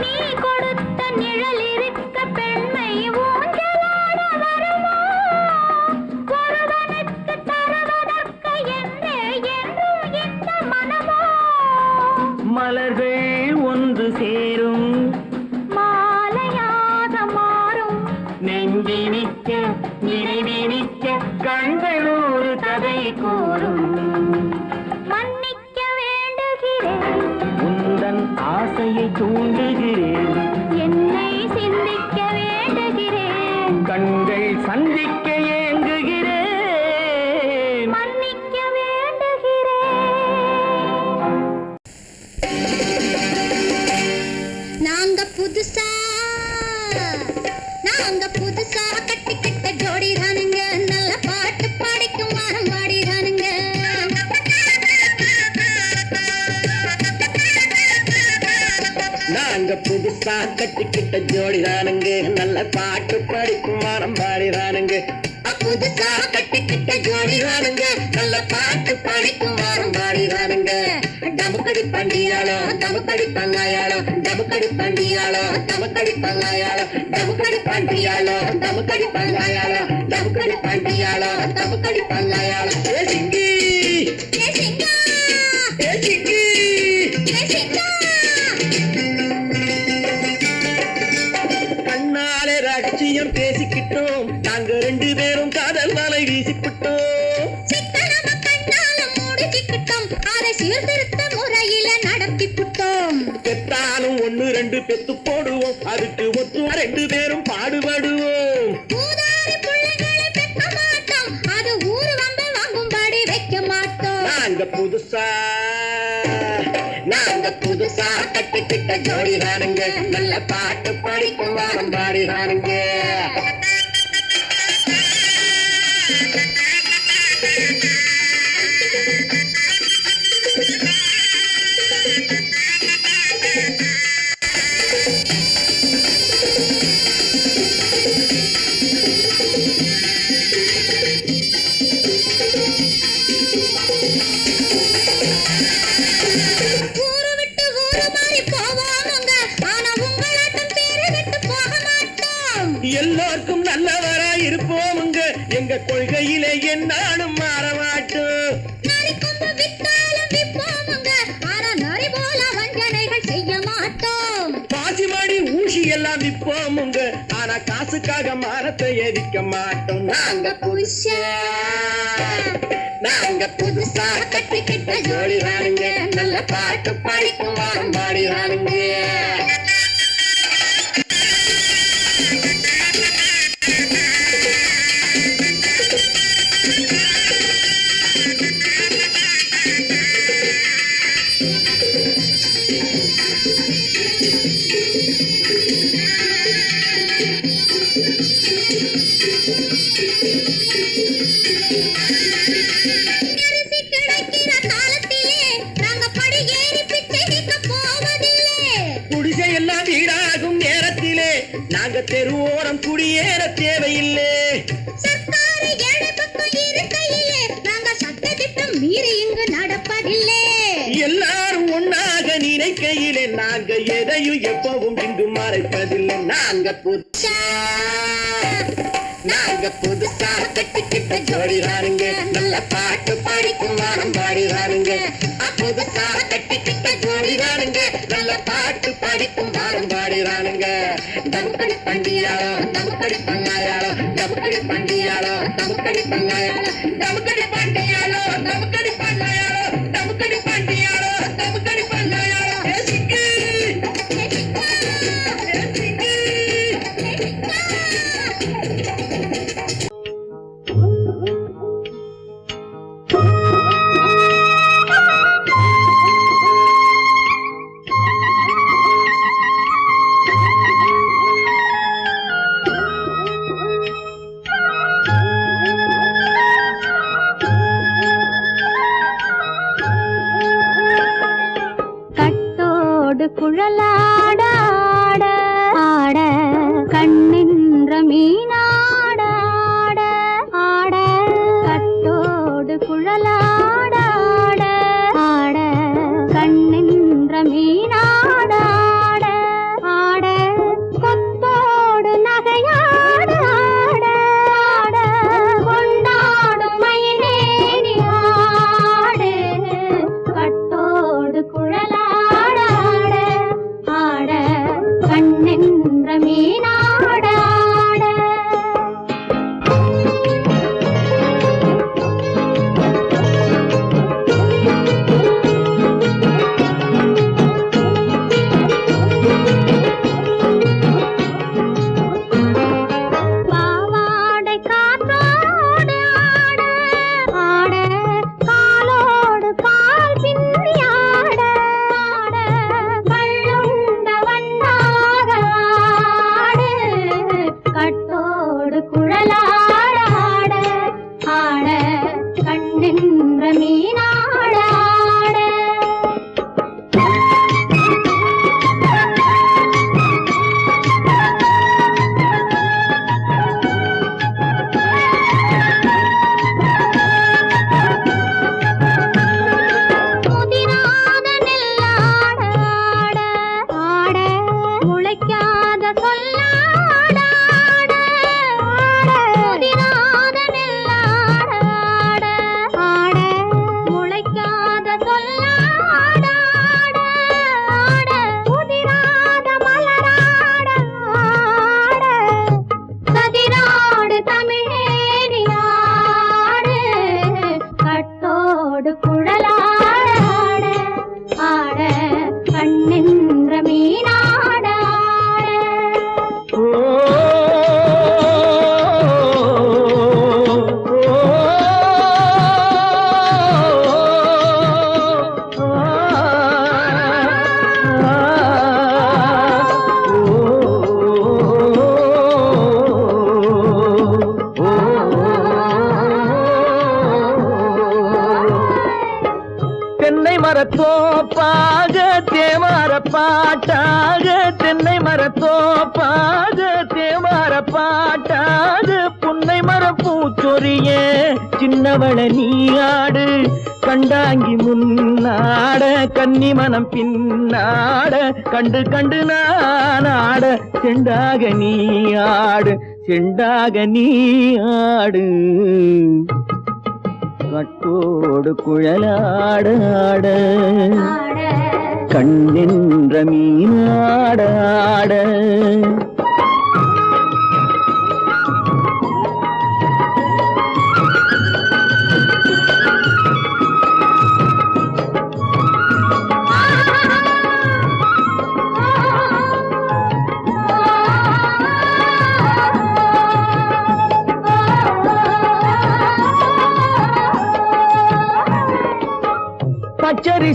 நீ கொடுத்த நிழல் இருக்க பெண்மை ஊஞ்சலாட வருமோ ஒருவனுக்கு தருவதற்கு என்றே என்றும் இந்த மனமோ மலர்கள் ஒன்று சேரும் மாலையாக மாறும் நெஞ்சினிக்க நினைவினிக்க கண்கள் ஒரு கதை கூறும் மன்னிக்க வேண்டுகிறேன் உந்தன் ஆசையை தூண்டுகிறேன் என்னை சிந்திக்க வேண்டுகிறேன் கண்கள் சந்திக்க ஏங்குகிறேன் மன்னிக்க வேண்டுகிறேன் நாங்க புதுசா கட்டிக்கிட்ட ஜோடி தானுங்க நல்ல பாட்டு பாடிக்கும் வாரம் பாடிதானுங்க நாங்க புதுசா கட்டிக்கிட்ட ஜோடிதானுங்க நல்ல பாட்டு படிக்கும் வாரம் பாடிதானுங்க புதுசா கட்டிக்கிட்ட ஜோடி தானுங்க நல்ல பாட்டு பாடிக்கும் வாரம் பாடிதானுங்க டமுக்கடி பண்டியாளோ டமுக்கடி பங்காயாளோ டமுக்கடி பண்டியாளோ டமுக்கடி பங்காயாளோ டமுக்கடி பண்டியாளோ டமுக்கடி பங்காயாளோ டமுக்கடி பண்டியாளோ டமுக்கடி பங்காயாளோ ஏ சிங்கி ஏ சிங்கா ஏ சிங்கி ஏ சிங்கா கண்ணாலே ரகசியம் பேசிக்கிட்டோம் நாங்க ரெண்டு பேரும் காதல் வலை வீசிக்கிட்டோம் சிக்கனம கண்ணால மூடிக்கிட்டோம் அதை சீர்திருத்த முறையில நடத்திப்புட்டோம் பெத்தாலும் ஒண்ணு ரெண்டு பெத்து போடுவோம் அதுக்கு ஒத்து ரெண்டு பேரும் பாடுபடுவோம் ஊதாரி பிள்ளைகளை பெக்க மாட்டோம் அது ஊரு வம்ப வாங்கும்படி வைக்க மாட்டோம் நாங்க புதுசா கட்டிக்கிட்ட ஜோடிதானுங்க நல்ல பாட்டு படிக்கும் வாரம் பாடிதானுங்க ஊரு விட்டு ஊரு மாறி போவாங்க ஆனா உங்களாட்டம் பேரு விட்டு போக மாட்டோம் எல்லாருக்கும் நல்லவரா இருப்போமுங்க எங்க கொள்கையிலே என்னாலும் மாற மாட்டோம் நரி கொம்பு வித்தாலும் விப்போமுங்க ஆனா நரி போல வஞ்சனைகள் செய்ய மாட்டோம் பாசிமாடி ஊசி எல்லாம் விப்போமுங்க ஆனா காசுக்காக மரத்தை எரிக்க மாட்டோம் நாங்க புதுசா கட்டிக்கிட்ட ஜோடிதானுங்க நல்ல பாட்டு படிக்கும் வாரம் பாடினானுங்க. குடிசையெல்லாம் வீடாகும் நேரத்திலே நாங்க தெருவோரம் குடியேற தேவையில்லை. மீறி இங்கு நடப்பதில்லை. எல்லாரும் ஒன்னாக நினைக்கையிலே நாங்க எதையும் எப்பவும் இங்கு மறைப்பதில்லை. நாங்க புதுசா கட்டிக்கிட்ட ஜோடிதானுங்க, நல்ல பாட்டு படிக்கும் வாரம் பாடிதானுங்க. புதுசா கட்டிக்கிட்ட ஜோடிதானுங்க, நல்ல பாட்டு படிக்கும் வாரம் பாடிதானுங்க. தமுக்கடி பண்டியாளோ தமுக்கடி பங்காயாளோ, தமுக்கடி பண்டியாளோ தமுக்கடி பங்காயாளோ, தமுக்கடி பண்டியாளோ தமுக்கடி பங்காயாளோ, தமுக்கடி பண்டியாளோ தமுக்கடி பங்காயாளோ. குழலாட ஆட கண்ணின்ற மீனாட ஆட கட்டோடு குழலாட ஆட கண்ணின்ற மீனாட ஆட கொத்தோடு நகையாட ஆட கொண்டாடும் மயிலேறி ஆடு கட்டோடு குழலாட கண்ணென்ற மீனாட பாவாடை காற்றோடு ஆட ஆட காலோடு கால் பின்னி ஆட ஆட கள்ளுண்ட வண்ணாக ஆடு கட்டோடு குழலாட ஆட கண்ணென்ற மீனாட முதிராத நெல்லாட ஆட முளைக்காத சொல்லாட முதிராத நெல்லாட ஆட முளைக்காத சொல்லாட முதிராத மலராட சதிராடு தமிழேறி ஆடு கட்டோடு குழலாட ஆட கண்ணென்ற மீனாட தென்னை மரத்தோப்பாக தேமார பாட்டாக, தென்னை மரத்தோப்பாக தேமார பாட்டாக, புன்னை மர பூச்சொரிய சின்னவள நீயாடு கண்டாங்கி முன்னாட கன்னி மனம் பின்னாட கண்டு கண்டு நானாட செண்டாக நீயாடு செண்டாக நீயாடு கட்டோடு குழலாட கண்ணென்ற மீனாட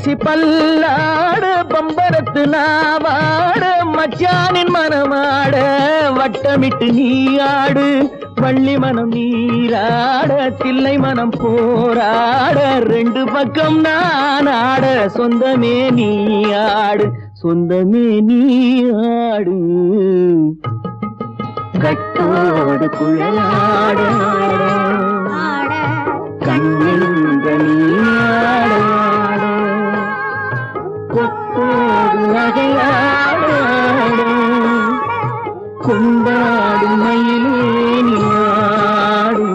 மீசி பல்லாடு பம்பரத்து நாவாடு மச்சானின் மனமாட வட்டமிட்டு நீ ஆடு வள்ளி மனம் நீராட தில்லை மனம் போராட ரெண்டு பக்கம் நான் ஆட சொந்தமே நீ ஆடு சொந்தமே நீ ஆடு கட்டோடு குழலாட கண்ணில் நீயாட கொத்தோடு நகையாட கொண்டாடு மயிலே நீயாடு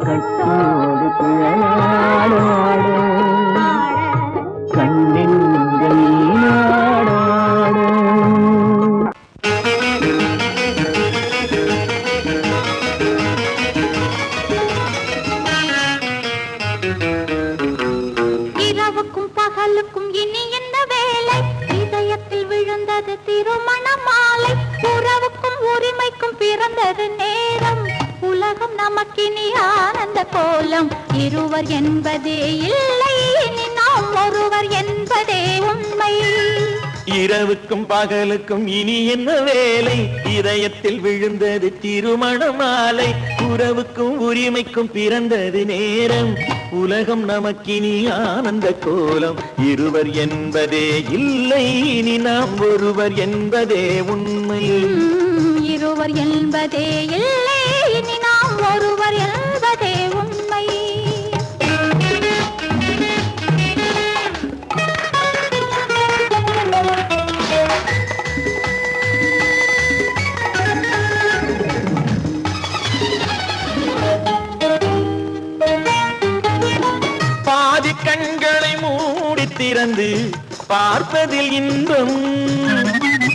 கட்டோடு குழலாட கண்ணில் நீயாட பகலுக்கும் இனி என்ன வேலை இதயத்தில் விழுந்தது திருமண மாலை உறவுக்கும் உரிமைக்கும் பிறந்தது நேரம் உலகம் நமக்கினி ஆனந்த கோலம் இருவர் என்பதே இல்லை இனி நாம் ஒருவர் என்பதே உண்மை இரவுக்கும் பகலுக்கும் இனி என்ன வேலை இதயத்தில் விழுந்தது திருமண மாலை உறவுக்கும் உரிமைக்கும் பிறந்தது நேரம் உலகம் நமக்கினி ஆனந்த கோலம் இருவர் என்பதே இல்லை இனி நாம் ஒருவர் என்பதே உண்மை இருவர் என்பதே இல்லை இனி நாம் ஒருவர் என்பதே உண்மை கண்களை மூடி திறந்து பார்ப்பதில் இன்பம்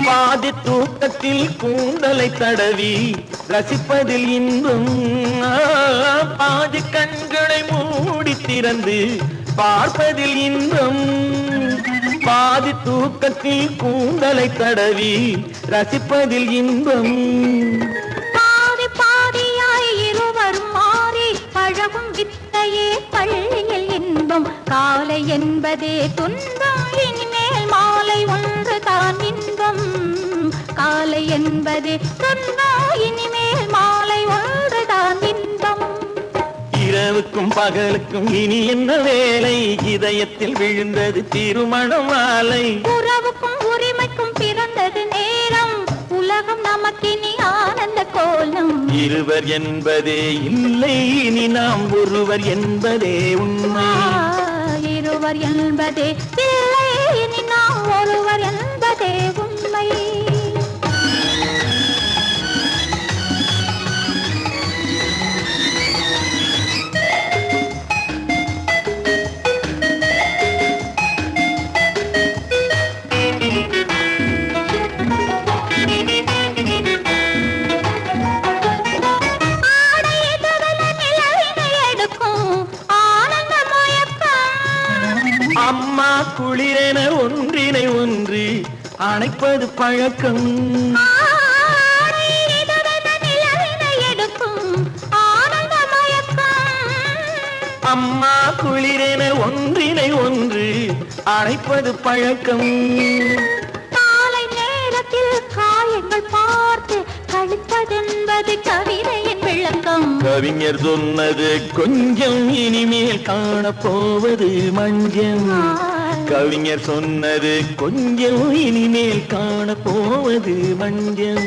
பாதி தூக்கத்தில் கூந்தலை தடவி ரசிப்பதில் இன்பம் பாதி கண்களை மூடி திறந்து பார்ப்பதில் இன்பம் பாதி தூக்கத்தில் கூந்தலை தடவி ரசிப்பதில் இன்பம் பாதி பாதியாய் இருவர் மாறி பழகும் வித்தையே பள்ளியில் இன்பம் காலை என்பதே துன்பம் இனிமேல் மாலை ஒன்று தான் இன்பம் காலை என்பதே துன்பம் இனிமேல் மாலை ஒன்று தான் இன்பம் இரவுக்கும் பகலுக்கும் இனி என்ன வேலை இதயத்தில் விழுந்தது திருமண மாலை உறவுக்கும் உரிமைக்கும் பிறந்தது நேரம் உலகம் நமக்கினி ஆனந்த கோலம் இருவர் என்பதே இல்லை இனி நாம் ஒருவர் என்பதே உண்மை இருவர் என்பதே இல்லை இனி நாம் ஒருவர் என்பதே உண்மை அம்மா குளிரென ஒன்றினை ஒன்று அணைப்பது பழக்கம் அம்மா குளிரென ஒன்றினை ஒன்று அணைப்பது பழக்கம் காலை நேரத்தில் காயங்கள் பார்த்து கழிப்பதென்பது கவிதையின் விளக்கம் கவிஞர் சொன்னது கொஞ்சம் இனிமேல் காணப்போவது மஞ்சள் கவிஞர் சொன்னது கொஞ்சம் இனிமேல் காணப்போவது மஞ்சள்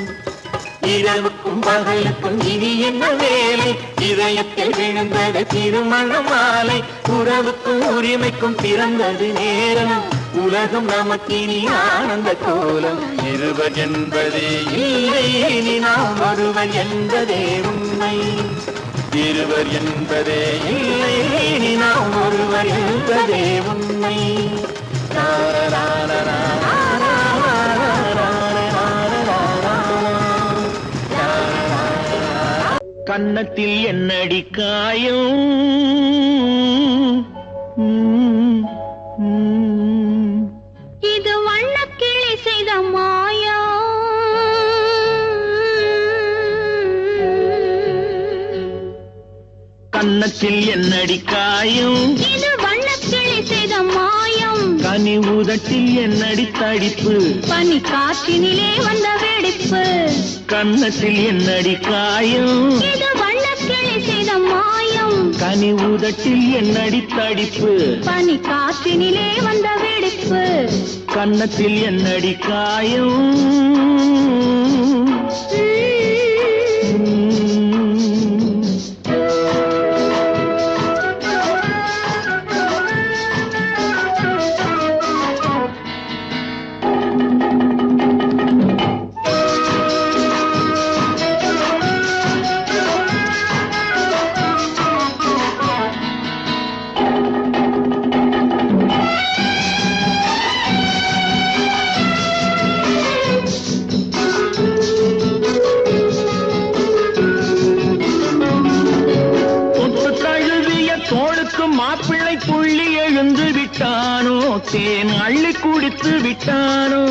இரவுக்கும் பகலுக்கும் இனி என்ன வேலை இதயத்தில் விழுந்தது திருமண மாலை உறவுக்கும் உரிமைக்கும் பிறந்தது நேரம் உலகம் நமக்கினி ஆனந்த கோலம் இருவர் என்பதே இல்லை இனி நாம் ஒருவர் என்பதே உண்மை இருவர் என்பதே இல்லை இனி நாம் ஒருவர் என்பதே உண்மை கன்னத்தில் என்னடி காயம் இது வண்ணக்கிளி செய்த மாயா கன்னத்தில் என்னடி காயம் இது வண்ணக்கிளி செய்த மாயம் கனி உதட்டில் என்னடி தடிப்பு பனி காற்றினிலே வந்த வெடிப்பு கன்னத்தில் என்னடி காயம் இது வண்ணக்கிளி செய்த மாயம் கனி உதட்டில் என்னடி தடிப்பு பனி காற்றினிலே வந்த வெடிப்பு கன்னத்தில் என்னடி காயம் மாப்பிள்ளை புள்ளி எழுந்து விட்டானோ தேன் அள்ளி குடித்து விட்டானோ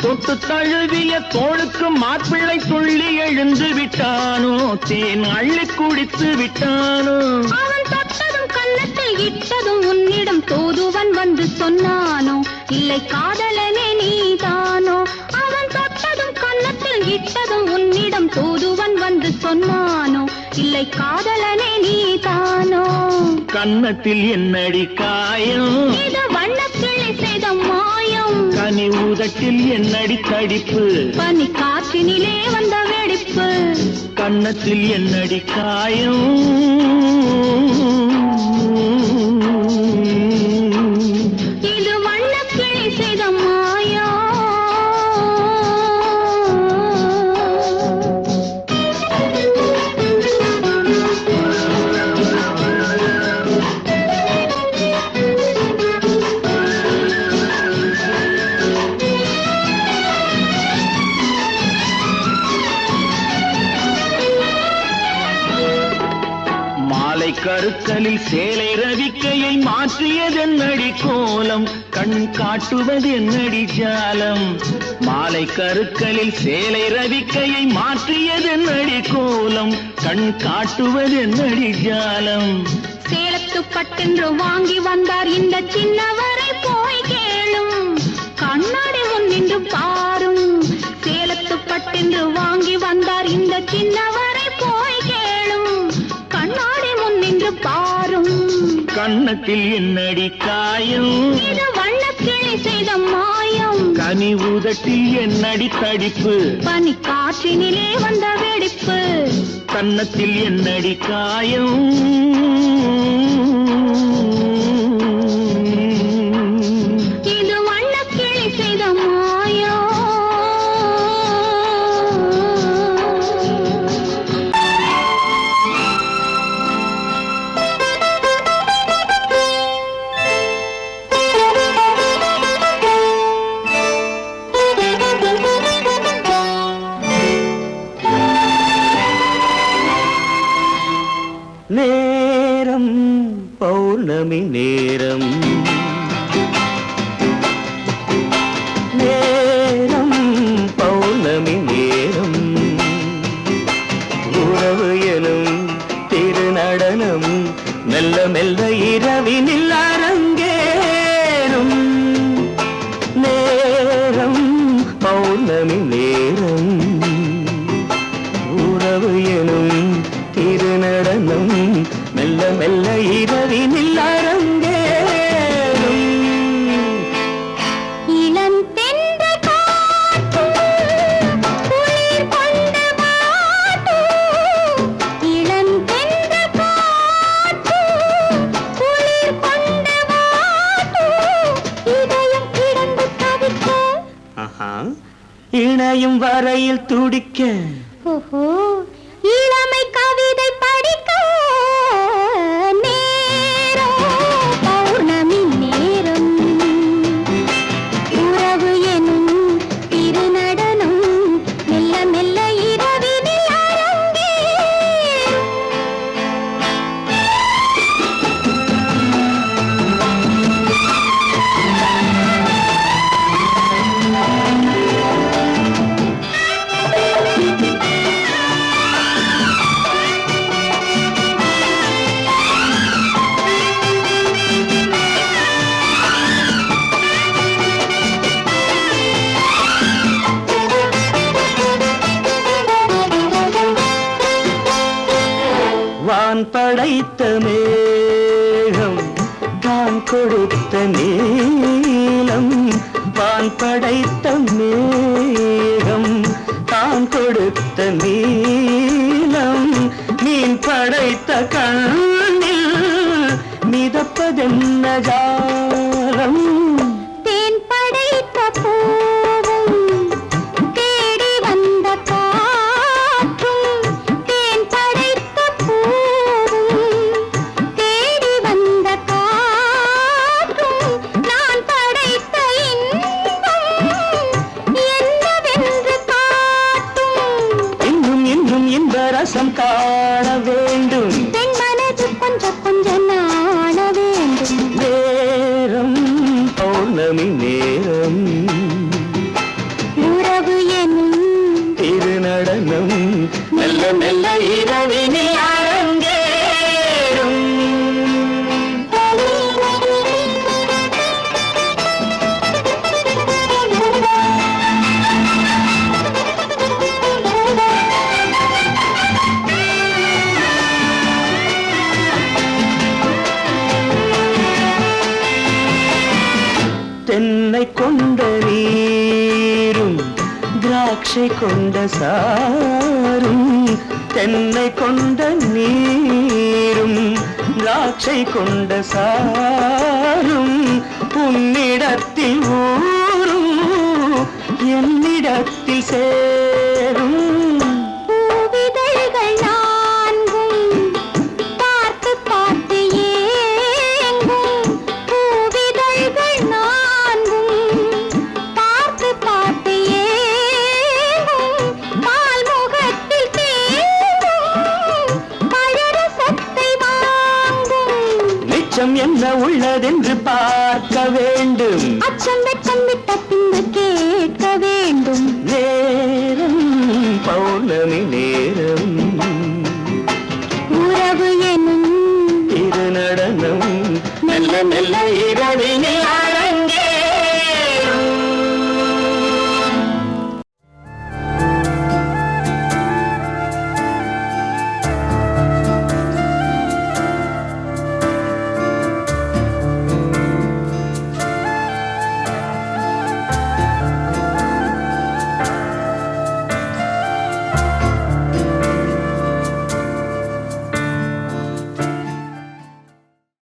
தொட்டு தழுவிய தோளுக்கு மாப்பிள்ளை துள்ளி எழுந்து விட்டானோ தேன் அள்ளி குடித்து விட்டானோ அவன் தொட்டதும் கன்னத்தில் இட்டதும் உன்னிடம் தூதுவன் வந்து சொன்னானோ இல்லை காதலனே நீதானோ அவன் தொட்டதும் கன்னத்தில் இட்டதும் உன்னிடம் தூதுவன் வந்து சொன்னானோ இல்லை காதலனே நீதானோ கன்னத்தில் என்னடி காயம் இது வண்ணக்கிளி செய்த மாயம் கனி உதட்டில் என்னடி தடிப்பு பனி காற்றினிலே வந்த வெடிப்பு கன்னத்தில் என்னடி காயம் இது வண்ணக்கிளி செய்த மாயம் கருக்கலில் சேலை ரவிக்கையை மாற்றியதென்னடி கோலம் கண் காட்டுவதென்னடி ஜாலம் மாலை கருக்கலில் சேலை ரவிக்கையை மாற்றியதென்னடி கோலம் கண் காட்டுவதென்னடி ஜாலம் சேலத்து பட்டென்று வாங்கி வந்தார் இந்த சின்னவரை போய் கேளும் கண்ணாடி முன் நின்று பாரும் சேலத்து பட்டென்று வாங்கி வந்தார் இந்த சின்னவரை போய் கேளும் கண்ணாடி முன் நின்று பாரும் கன்னத்தில் என்னடி காயம் இது வண்ணக்கிளி செய்த மாயம் கனி உதட்டில் என்னடி தடிப்பு பனி காற்றினிலே வந்த வெடிப்பு கன்னத்தில் என்னடி காயம் இது வண்ணக்கிளி செய்த மாயம் நேரம் பௌர்ணமி நேரம் நேரம் பௌர்ணமி நேரம் உறவு எனும் திருநடனம் மெல்ல மெல்ல இரவினில் அரங்கேறும் நேரம் பௌர்ணமி நேரம் உறவு எனும் திருநடனம் மெல்ல மெல்ல இரவினில் அரங்கேறும் இளம் தென்றல் காற்றும் குளிர் கொண்டு வாட்டும் இளம் தென்றல் காற்றும் குளிர் கொண்டு வாட்டும் இதயம் கிடந்து தவிக்க இணையும் வரையில் துடிக்க ஓஹோ இளமை கவிதை படிக்க நேரம் பௌர்ணமி நேரம் உறவு எனும் திருநடனம் மெல்ல மெல்ல இரவினில் அரங்கேறும் வான் படைத்த மேகம் தான் கொடுத்த நீலம் வான் படைத்த மேகம் தான் கொடுத்த நீலம் மீன் படைத்த கண்ணில் மிதப்பதென்ன ஜாலம் தேன் படைத்த பூவும் தேடி வந்த காற்றும் தேன் படைத்த பூவும் தேடி வந்த காற்றும் நான் படைத்த இன்பம் என்னவென்று காட்டும் இன்னும் இன்னும் இந்த ரசம் காண வேண்டும் பெண் மனது கொஞ்சம் கொஞ்சம் நாண வேண்டும் நேரம் பௌர்ணமி நேரம் உறவு எனும் திருநடனம் மெல்ல மெல்ல இரவினில் அரங்கேறும் தென்னை கொண்ட நீரும் திராட்சை கொண்ட சாரும் தென்னை கொண்ட நீரும் திராட்சை கொண்ட சாரும் உன்னிடத்தில் ஊரும் என்னிடத்தில் சேரும் பூவிதழ்கள் நான்கும் பார்த்து பார்த்து ஏங்கும் பூவிதழ்கள் நான்கும் பார்த்து பார்த்து ஏங்கும் பால்முகத்தில் தேங்கும் பழரசத்தை வாங்கும் நிச்சம் என்ன உள்ளதென்று பார்க்க வேண்டும் அச்சம் வெச்சம் விட்ட பின்பு கேட்க வேண்டும் நேரம் பௌர்ணமி நேரம் உறவு எனும் திருநடனம் மெல்ல மெல்ல இரவினில்